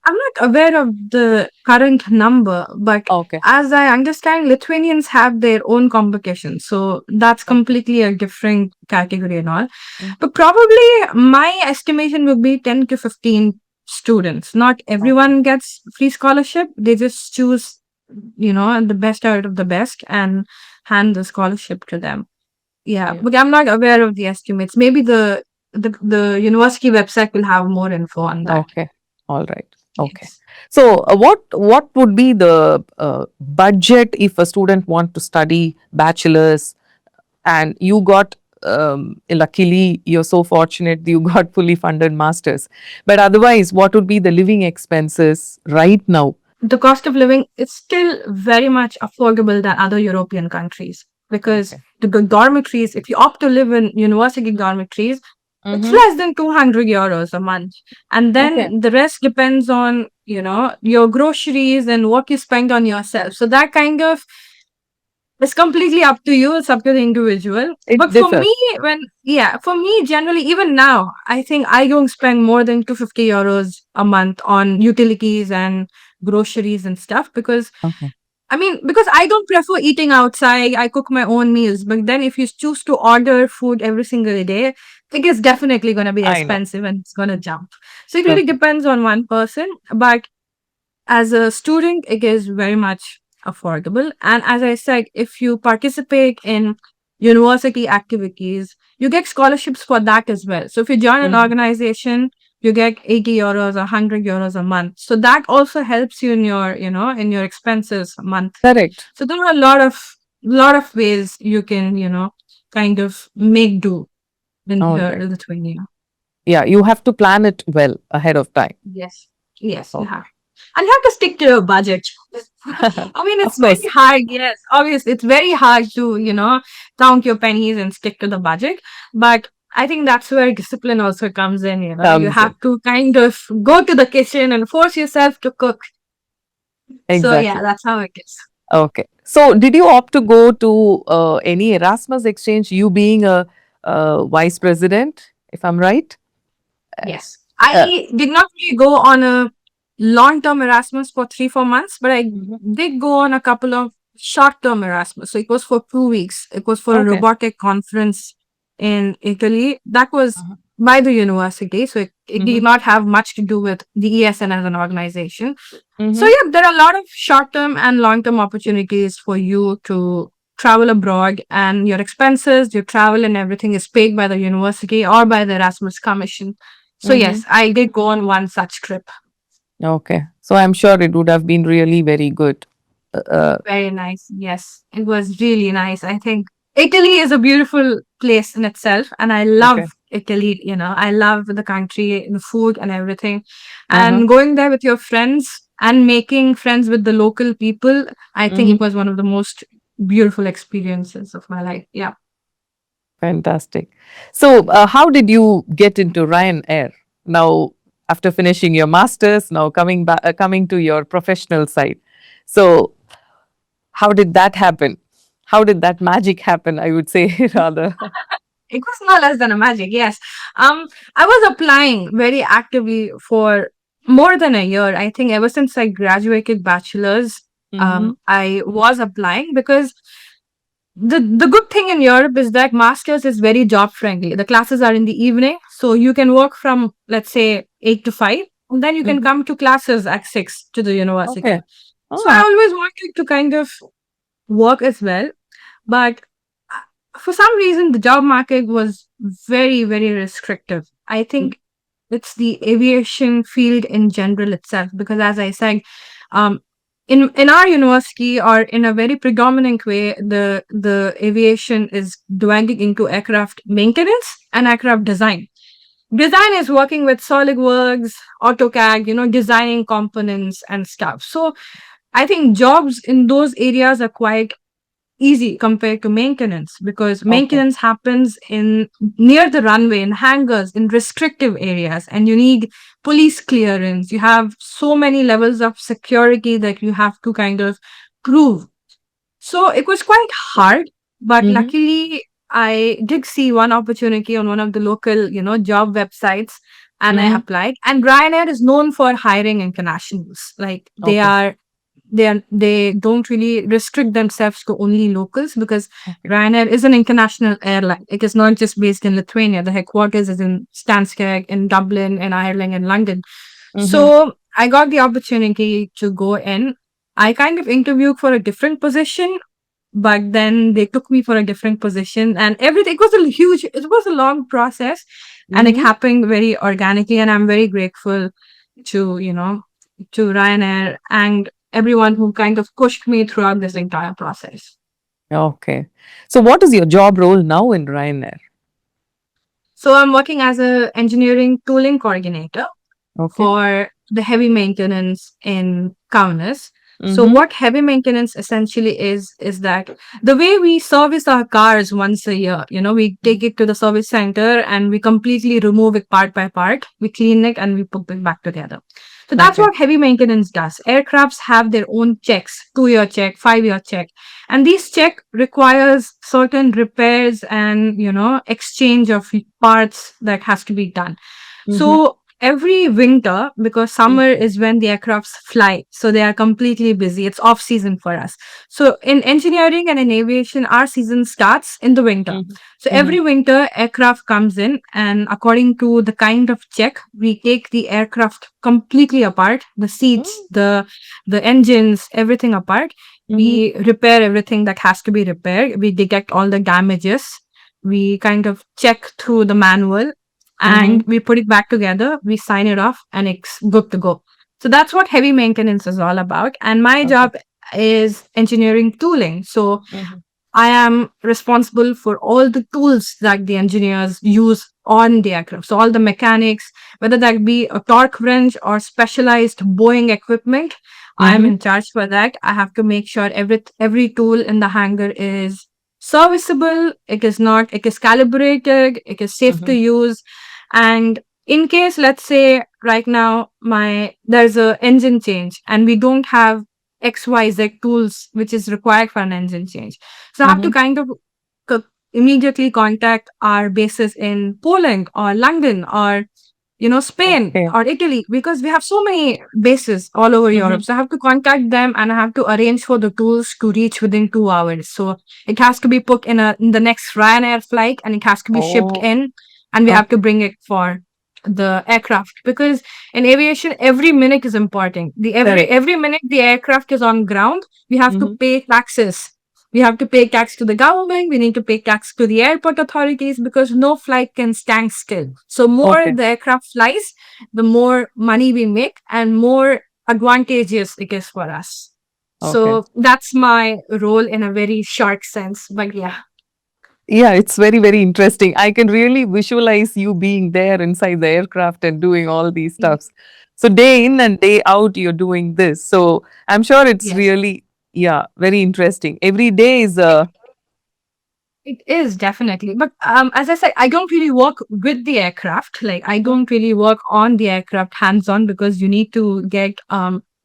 A: I'm not aware of the current number, but
B: Okay.
A: as I understand, Lithuanians have their own competition. So that's completely a different category and all.
B: Mm.
A: But probably my estimation would be 10 to 15 students. Not everyone gets free scholarship. They just choose, the best out of the best and hand the scholarship to them. Yeah,
B: Yeah.
A: but I'm not aware of the estimates. Maybe the university website will have more info on that.
B: Okay. All right. Okay.
A: Yes.
B: So, what would be the budget if a student want to study bachelor's, and you got luckily you're so fortunate you got fully funded masters, but otherwise, what would be the living expenses right now?
A: The cost of living is still very much affordable than other European countries because
B: Okay.
A: the dormitories, if you opt to live in university dormitories, it's
B: Mm-hmm.
A: less than 200 euros a month. And then
B: Okay.
A: the rest depends on, your groceries and what you spend on yourself. So that kind of it's completely up to you. It's up to the individual.
B: It
A: But
B: differs.
A: for me, generally, even now, I think I don't spend more than 250 euros a month on utilities and groceries and stuff because
B: Okay.
A: because I don't prefer eating outside. I cook my own meals. But then if you choose to order food every single day, I think it's definitely going to be
B: I know.
A: expensive and it's going to jump. So it really
B: Okay.
A: depends on one person. But as a student, it is very much affordable. And as I said, if you participate in university activities, you get scholarships for that as well. So if you join an
B: Mhm.
A: organization, you get 80 euros or 100 euros a month. So that also helps you in your expenses a month.
B: Correct.
A: So there are a lot of ways you can, kind of make do in
B: All
A: here
B: right.
A: in Lithuania.
B: Yeah, you have to plan it well ahead of time.
A: Yes. Yes, you
B: Okay.
A: have. And you have to stick to your budget.
B: Of
A: It's
B: course.
A: very hard. Yes, obviously, it's very hard to, count your pennies and stick to the budget. But I think that's where discipline also comes in. You
B: Comes in.
A: have to kind of go to the kitchen and force yourself to cook. So, yeah,
B: Exactly.
A: that's how it is.
B: Okay. So, did you opt to go to any Erasmus exchange? You being a vice president, if I'm right.
A: Yes.
B: Uh,
A: I did not really go on a long-term Erasmus for 3-4 months, but I did go on a couple of short-term Erasmus. So it was for 2 weeks. It was for a
B: Okay.
A: robotic conference in Italy. That was
B: Uh-huh.
A: by the university. So it did
B: Mhm.
A: not have much to do with the ESN as an organization. So
B: Mhm.
A: yeah, there are a lot of short-term and long-term opportunities for you to travel abroad, and your expenses, your travel and everything is paid by the university or by the Erasmus Commission. So yes,
B: Mhm.
A: I did go on one such trip.
B: Okay. So, I'm sure it would have been really very good.
A: Very nice. Yes, it was really nice. I think Italy is a beautiful place in itself, and I love
B: Okay.
A: Italy. I love the country, the food, and everything.
B: Uh-huh.
A: And going there with your friends and making friends with the local people, I think
B: Mhm.
A: it was one of the most beautiful experiences of my life. Yeah.
B: Fantastic. So, how did you get into Ryanair? Now, after finishing your masters, now coming back, coming to your professional side. So, how did that happen? How did that magic happen? I would say rather.
A: It was no less than a magic, yes. I was applying very actively for more than a year. I think ever since I graduated bachelor's,
B: Mhm.
A: I was applying because the good thing in Europe is that masters is very job friendly. The classes are in the evening, so you can work from let's say 8 to 5, and then you can
B: Mhm.
A: come to classes at 6 to the university.
B: Okay.
A: So I
B: Ah.
A: always wanted to kind of work as well, but for some reason the job market was very very restrictive. I think it's the aviation field in general itself because as I said, um in our university or in a very predominant way, the aviation is divided into aircraft maintenance and aircraft design. Design is working with SolidWorks, AutoCAD, designing components and stuff. So I think jobs in those areas are quite easy compared to maintenance because
B: Okay.
A: maintenance happens in near the runway, in hangars, in restrictive areas, and you need police clearance. You have so many levels of security that you have to kind of prove. So it was quite hard, but
B: Mhm.
A: luckily I did see one opportunity on one of the local, job websites, and I
B: Mhm.
A: applied. And Ryanair is known for hiring internationals. Like
B: Okay.
A: they don't really restrict themselves to only locals, because Ryanair is an international airline. It is not just based in Lithuania. The headquarters is in Stansted, in Dublin, in Ireland, and London.
B: Mhm.
A: So I got the opportunity to go in. I kind of interviewed for a different position, but then they took me for a different position, and everything, it was a long process, and it
B: Mhm.
A: happened very organically. And I'm very grateful to, to Ryanair and everyone who kind of pushed me throughout this entire process.
B: Okay. So, what is your job role now in Ryanair?
A: So I'm working as a engineering tooling coordinator
B: Okay.
A: for the heavy maintenance in Kaunas. So
B: Mm-hmm.
A: what heavy maintenance essentially is that the way we service our cars once a year, we take it to the service center and we completely remove it part by part. We clean it and we put it back together. So that's
B: Okay.
A: what heavy maintenance does. Aircrafts have their own checks, 2-year check, 5-year check. And these check requires certain repairs and, exchange of parts that has to be done.
B: Mm-hmm.
A: So every winter, because summer is when the aircrafts fly, so they are completely busy. It's off season for us. So in engineering and in aviation, our season starts in the winter.
B: Mm-hmm.
A: So
B: Mm-hmm.
A: every winter, aircraft comes in, and according to the kind of check, we take the aircraft completely apart, the seats, the engines, everything apart.
B: Mm-hmm.
A: We repair everything that has to be repaired. We detect all the damages. We kind of check through the manual, and
B: Mm-hmm.
A: we put it back together, we sign it off, and it's good to go. So that's what heavy maintenance is all about. And my
B: Okay.
A: job is engineering tooling. So
B: Mm-hmm.
A: I am responsible for all the tools that the engineers use on the aircraft. So all the mechanics, whether that be a torque wrench or specialized Boeing equipment, I am
B: Mm-hmm.
A: in charge for that. I have to make sure every tool in the hangar is serviceable, it is calibrated, it is safe to
B: Mm-hmm.
A: use. And in case, let's say right now there's a engine change and we don't have XYZ tools which is required for an engine change. So I have to
B: Mm-hmm.
A: kind of co- immediately contact our bases in Poland or London or, Spain
B: Okay.
A: or Italy, because we have so many bases all over
B: Mm-hmm.
A: Europe. So I have to contact them and I have to arrange for the tools to reach within 2 hours. So it has to be put in the next Ryanair flight, and it has to be shipped
B: Oh.
A: in, and we have to
B: Okay.
A: bring it for the aircraft, because in aviation every minute is important. The every
B: Correct.
A: every minute the aircraft is on ground, we have to
B: Mm-hmm.
A: pay taxes. We have to pay tax to the government, we need to pay tax to the airport authorities, because no flight can stand still. So more
B: Okay.
A: the aircraft flies, the more money we make and more advantageous it is for us.
B: Okay.
A: So that's my role in a very short sense, but yeah.
B: Yeah, it's very, very interesting. I can really visualize you being there inside the aircraft and doing all these stuffs. So day in and day out, you're doing this. So I'm sure it's
A: Yes.
B: really, yeah, very interesting. Every day is a.
A: It is definitely. But as I said, I don't really work with the aircraft. Like I
B: Mhm.
A: don't really work on the aircraft hands on, because you need to get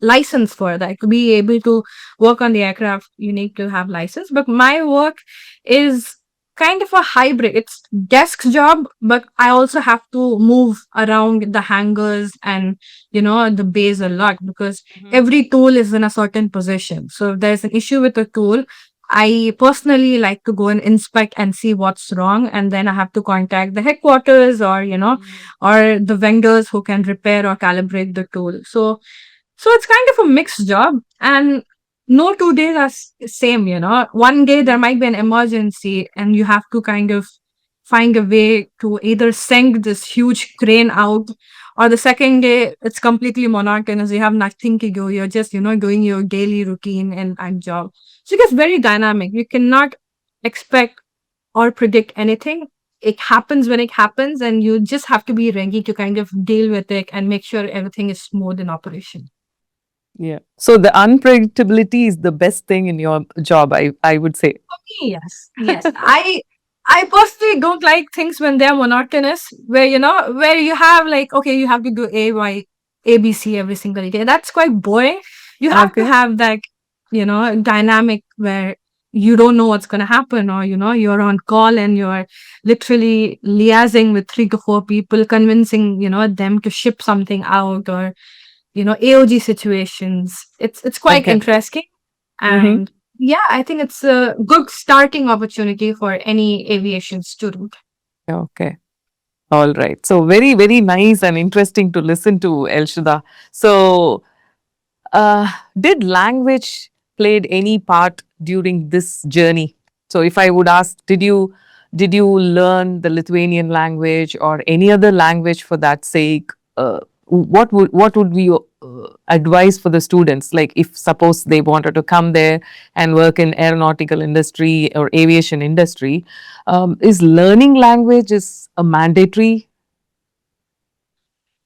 A: license for that. To be able to work on the aircraft, you need to have license. But my work is kind of a hybrid. It's desk job, but I also have to move around the hangars and the base a lot, because
B: Mhm.
A: every tool is in a certain position. So if there's an issue with a tool, I personally like to go and inspect and see what's wrong, and then I have to contact the headquarters, or
B: Mhm.
A: or the vendors who can repair or calibrate the tool. So it's kind of a mixed job, and no 2 days are same. One day there might be an emergency, and you have to kind of find a way to either send this huge crane out, or the second day it's completely monotonous. You have nothing to do. You're just doing your daily routine and job. So it gets very dynamic. You cannot expect or predict anything. It happens when it happens, and you just have to be ready to kind of deal with it and make sure everything is smooth in operation.
B: Yeah. So the unpredictability is the best thing in your job, I would say.
A: Yes, yes. I personally don't like things when they're monotonous, where where you have like, okay, you have to do ABC every single day. That's quite boring. You have to
B: Okay.
A: have that, dynamic where you don't know what's going to happen, or you're on call and you're literally liaising with 3 to 4 people, convincing them to ship something out, or AOG situations. It's quite
B: Okay.
A: interesting.
B: Mm-hmm.
A: And yeah, I think it's a good starting opportunity for any aviation student.
B: Okay. All right. So very, very nice and interesting to listen to, Elshada. So, did language played any part during this journey? So, if I would ask, did you learn the Lithuanian language or any other language for that sake? What would be your advice for the students? Like, if suppose they wanted to come there and work in aeronautical industry or aviation industry, is learning language is a mandatory?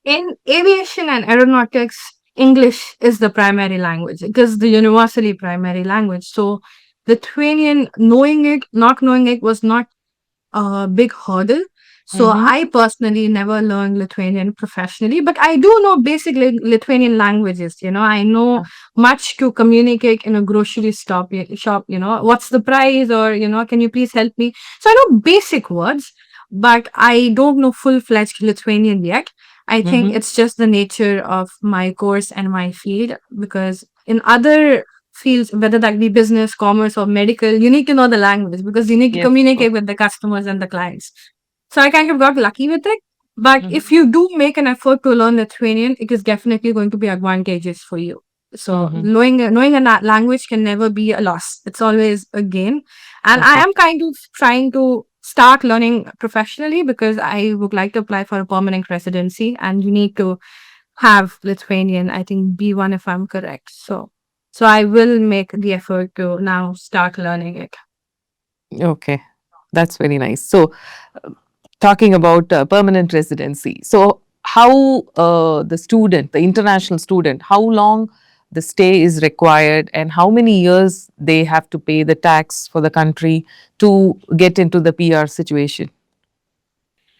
A: In aviation and aeronautics, English is the primary language. It is the universally primary language. So Lithuanian, knowing it, not knowing it, was not a big hurdle. So
B: Mm-hmm.
A: I personally never learned Lithuanian professionally, but I do know basic Lithuanian languages. I know much to communicate in a grocery shop. What's the price, or can you please help me? So I know basic words, but I don't know full-fledged Lithuanian yet. I think
B: Mm-hmm.
A: it's just the nature of my course and my field, because in other fields, whether that be business, commerce, or medical, you need to know the language because you need to
B: Yes, of course.
A: communicate with the customers and the clients. So I kind of got lucky with it. But
B: Mm-hmm.
A: if you do make an effort to learn Lithuanian, it is definitely going to be advantageous for you. So
B: Mm-hmm.
A: knowing a language can never be a loss. It's always a gain. And I
B: Okay.
A: am kind of trying to start learning professionally because I would like to apply for a permanent residency, and you need to have Lithuanian, I think B1 if I'm correct. So I will make the effort to now start learning it.
B: Okay. That's very nice. So, talking about permanent residency. So, how the international student, how long the stay is required, and how many years they have to pay the tax for the country to get into the PR situation,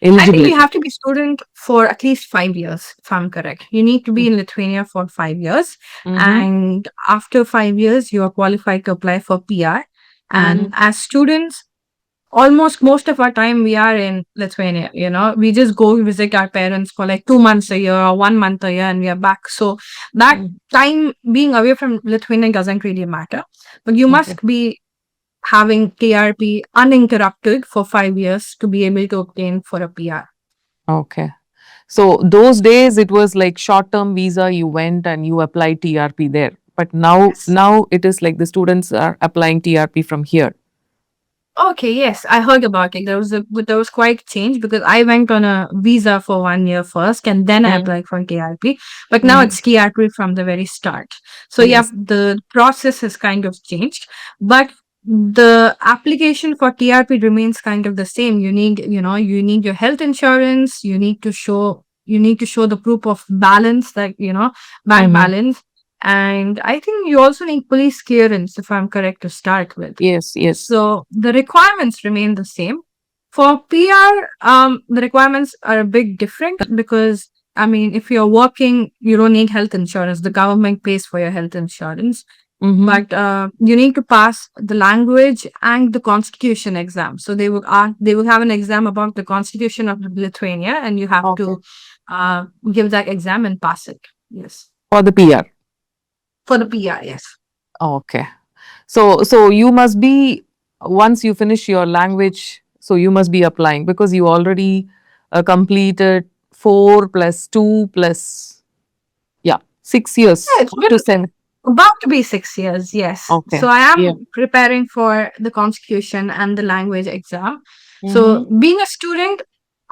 A: I think you
B: eligibility?
A: have to be student for at least 5 years, if I'm correct. You need to be in Lithuania for 5 years.
B: Mm-hmm.
A: And after 5 years, you are qualified to apply for PR.
B: Mm-hmm.
A: And as students, almost most of our time we are in Lithuania. We just go visit our parents for like 2 months a year or 1 month a year, and we are back. So that time being away from Lithuania doesn't really matter. But you
B: Okay.
A: must be having TRP uninterrupted for 5 years to be able to obtain for a PR.
B: Okay. So those days it was like short-term visa, you went and you applied TRP there. But now
A: Yes.
B: now it is like the students are applying TRP from here.
A: Okay, yes, I heard about it. There was quite change because I went on a visa for 1 year first, and then I
B: Mm.
A: applied for TRP. But now
B: Mhm.
A: it's TRP from the very start. So yeah,
B: Yes.
A: the process has kind of changed, but the application for TRP remains kind of the same. You need your health insurance. You need to show the proof of balance, that bank
B: Mhm.
A: balance, and I think you also need police clearance, if I'm correct, to start with.
B: Yes, yes.
A: So the requirements remain the same. For PR, the requirements are a bit different because, I mean, if you're working, you don't need health insurance. The government pays for your health insurance.
B: Mhm.
A: But you need to pass the language and the constitution exam. So they will have an exam about the constitution of Lithuania, and you have
B: Okay.
A: to give that exam and pass it. Yes,
B: For the PR.
A: for the PR. Yes.
B: Okay. So you must be, once you finish your language, so you must be applying because you already completed 4 plus 2 plus, yeah, 6 years
A: Yeah, it's been
B: to send.
A: about to be 6 years, yes.
B: Okay.
A: So I
B: Yeah.
A: am preparing for the constitution and the language exam. So
B: Mm-hmm.
A: being a student,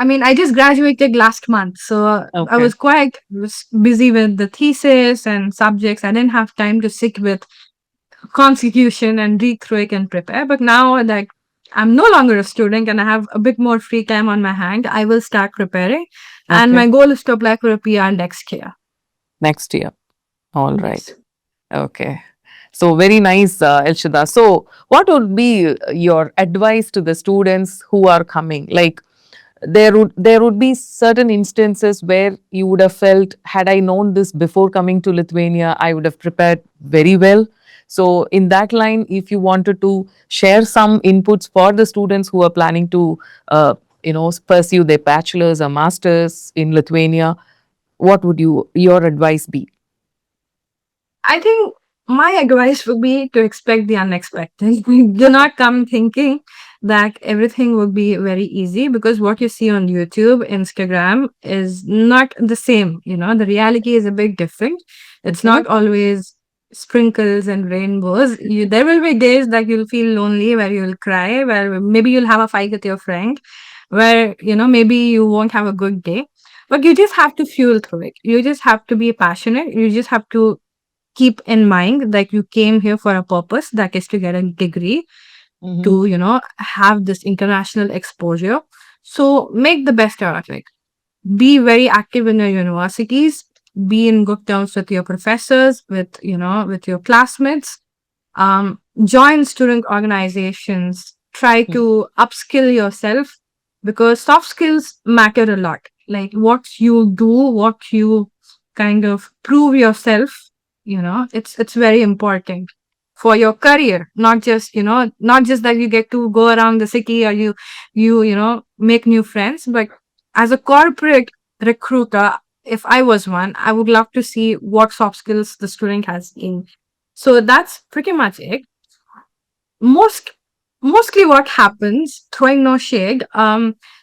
A: I mean, I just graduated last month. So I
B: Okay.
A: was busy with the thesis and subjects. I didn't have time to sit with constitution and read through it and prepare. But now, like, I'm no longer a student and I have a bit more free time on my hand, I will start preparing. And
B: Okay.
A: my goal is to apply for a PR next year.
B: Next year. All right.
A: Yes.
B: Okay. So very nice, Elshada. So what would be your advice to the students who are coming? Like, there would be certain instances where you would have felt, had I known this before coming to Lithuania, I would have prepared very well. So, in that line, if you wanted to share some inputs for the students who are planning to, pursue their bachelor's or master's in Lithuania, what would your advice be?
A: I think my advice would be to expect the unexpected. Do not come thinking that everything will be very easy, because what you see on YouTube, Instagram is not the same. The reality is a bit different. It's
B: Okay.
A: not always sprinkles and rainbows. There will be days that you'll feel lonely, where you'll cry, where maybe you'll have a fight with your friend, where, maybe you won't have a good day. But you just have to fuel through it. You just have to be passionate. You just have to keep in mind that you came here for a purpose, that is to get a degree,
B: Mhm.
A: to have this international exposure. So make the best out of it. Be very active in your universities. Be in good terms with your professors, with your classmates. Join student organizations. Try
B: Mm.
A: to upskill yourself, because soft skills matter a lot. Like what you do, what you kind of prove yourself, it's very important for your career. Not just that you get to go around the city, or you make new friends, but as a corporate recruiter, if I was one, I would love to see what soft skills the student has in. So that's pretty much it. most Mostly what happens, throwing no shade,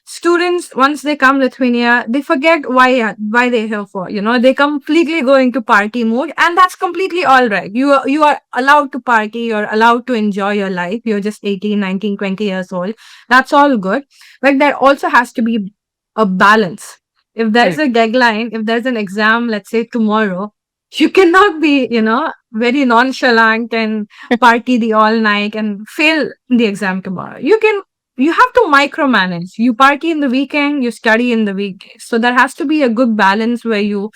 A: students, once they come Lithuania, they forget why they're here for. They completely go into party mode, and that's completely all right. You are allowed to party, you're allowed to enjoy your life. You're just 18, 19, 20 years old. That's all good. But there also has to be a balance. If there's
B: Correct.
A: a deadline, if there's an exam, let's say tomorrow, you cannot be, very nonchalant and party the all night and fail the exam tomorrow. You have to micromanage. You party in the weekend, you study in the weekdays. So there has to be a good balance where you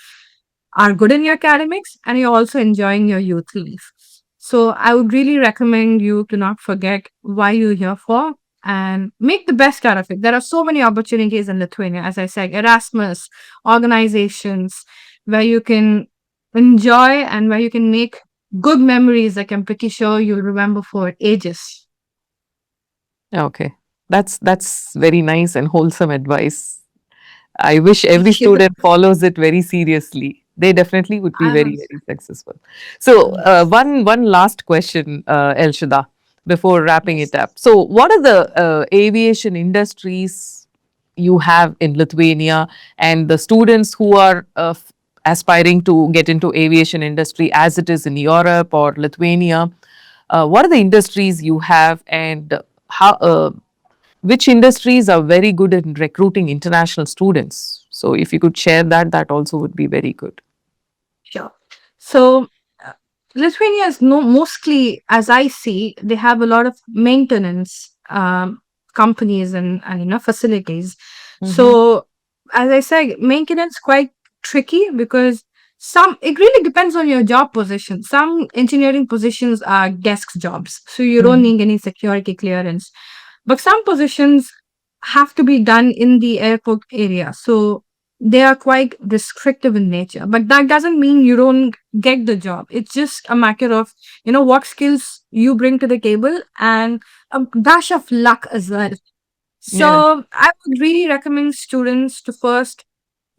A: are good in your academics and you're also enjoying your youth life. So I would really recommend you to not forget why you're here for, and make the best out of it. There are so many opportunities in Lithuania, as I said, Erasmus, organizations where you can enjoy and where you can make good memories that I'm pretty sure you'll remember for ages.
B: Okay. That's very nice and wholesome advice. I wish every
A: Thank you.
B: student follows it very seriously. They definitely would be
A: I
B: very,
A: was.
B: very successful. So, one last question, Elshada, before wrapping
A: Yes.
B: it up. So, what are the aviation industries you have in Lithuania, and the students who are aspiring to get into aviation industry as it is in Europe or Lithuania? What are the industries you have, and how? Which industries are very good in recruiting international students? So, if you could share that, that also would be very good.
A: Sure. So, uh, Lithuania is mostly, as I see, they have a lot of maintenance companies and facilities.
B: Mm-hmm.
A: So, as I said, maintenance quite tricky, because it really depends on your job position. Some engineering positions are desk jobs, so you don't
B: Mm-hmm.
A: need any security clearance. But some positions have to be done in the airport area. So they are quite restrictive in nature. But that doesn't mean you don't get the job. It's just a matter of, what skills you bring to the table, and a dash of luck as well.
B: Yeah.
A: So I would really recommend students to first,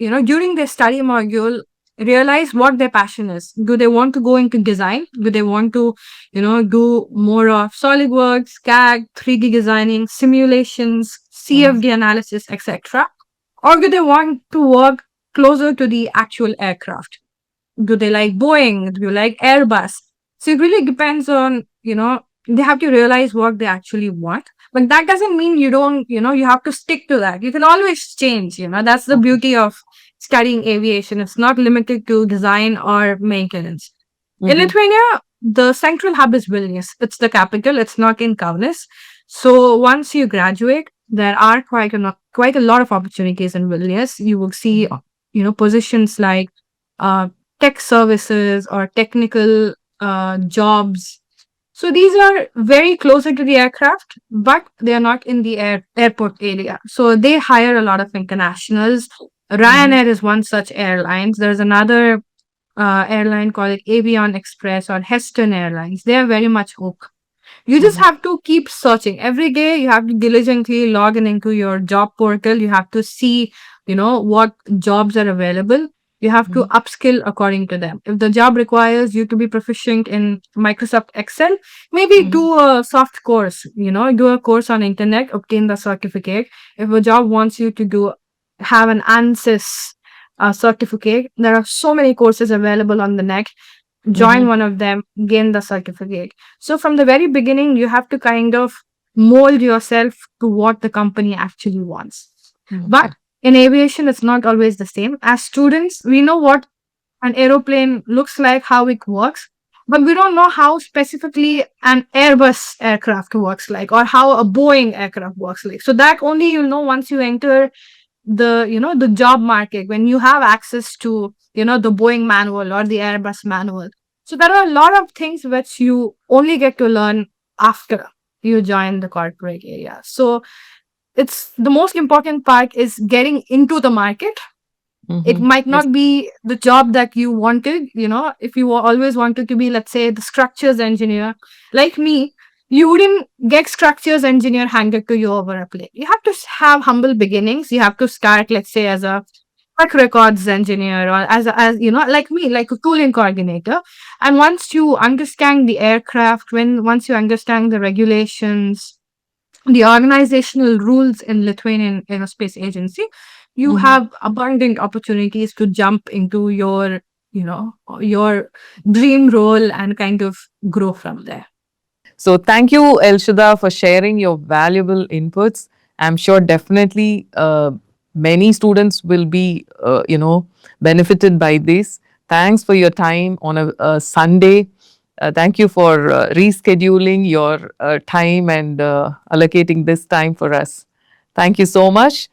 A: during their study module, realize what their passion is. Do they want to go into design? Do they want to, do more of SolidWorks, CAD, 3D designing, simulations,
B: Mm-hmm.
A: CFD analysis, etc.? Or do they want to work closer to the actual aircraft? Do they like Boeing? Do you like Airbus? So it really depends on, they have to realize what they actually want. But that doesn't mean you don't, you have to stick to that. You can always change, that's the
B: Okay.
A: beauty of studying aviation. It's not limited to design or maintenance. In
B: Mm-hmm.
A: Lithuania, the central hub is Vilnius. It's the capital. It's not in Kaunas. So once you graduate, there are quite a lot of opportunities in Vilnius. You will see, positions like uh, tech services or technical jobs. So these are very closer to the aircraft, but they are not in the airport area. So they hire a lot of internationals.
B: Mm-hmm.
A: Ryanair is one such airline. There's another. airline called Avion Express or Heston Airlines. They are very much hook. You just
B: Mhm.
A: have to keep searching every day. You have to diligently log in into your job portal. You have to see, what jobs are available. You have to
B: Mhm.
A: upskill according to them. If the job requires you to be proficient in Microsoft Excel, maybe
B: Mhm.
A: do a soft course, do a course on internet, obtain the certificate. If a job wants you to have an ANSYS certificate, there are so many courses available on the net. Join
B: Mhm.
A: one of them, gain the certificate. So from the very beginning, you have to kind of mold yourself to what the company actually wants.
B: Okay.
A: But in aviation, it's not always the same. As students, we know what an aeroplane looks like, how it works, but we don't know how specifically an Airbus aircraft works like, or how a Boeing aircraft works like. So that only you'll know once you enter the job market, when you have access to the Boeing manual or the Airbus manual. So there are a lot of things which you only get to learn after you join the corporate area. So it's the most important part is getting into the market. It
B: Mhm.
A: might
B: Yes.
A: not be the job that you wanted, if you always wanted to be, let's say, the structures engineer, like me, you wouldn't get structures engineer handed to you over a plate. You have to have humble beginnings. You have to start, let's say, as a truck records engineer, or as like me, like a tooling coordinator. And once you understand the aircraft, once you understand the regulations, the organizational rules in Lithuanian Aerospace Agency, you
B: Mhm.
A: have abundant opportunities to jump into your dream role and kind of grow from there.
B: So thank you, Elshada, for sharing your valuable inputs. I'm sure definitely many students will be, benefited by this. Thanks for your time on a Sunday. Thank you for rescheduling your time and allocating this time for us. Thank you so much.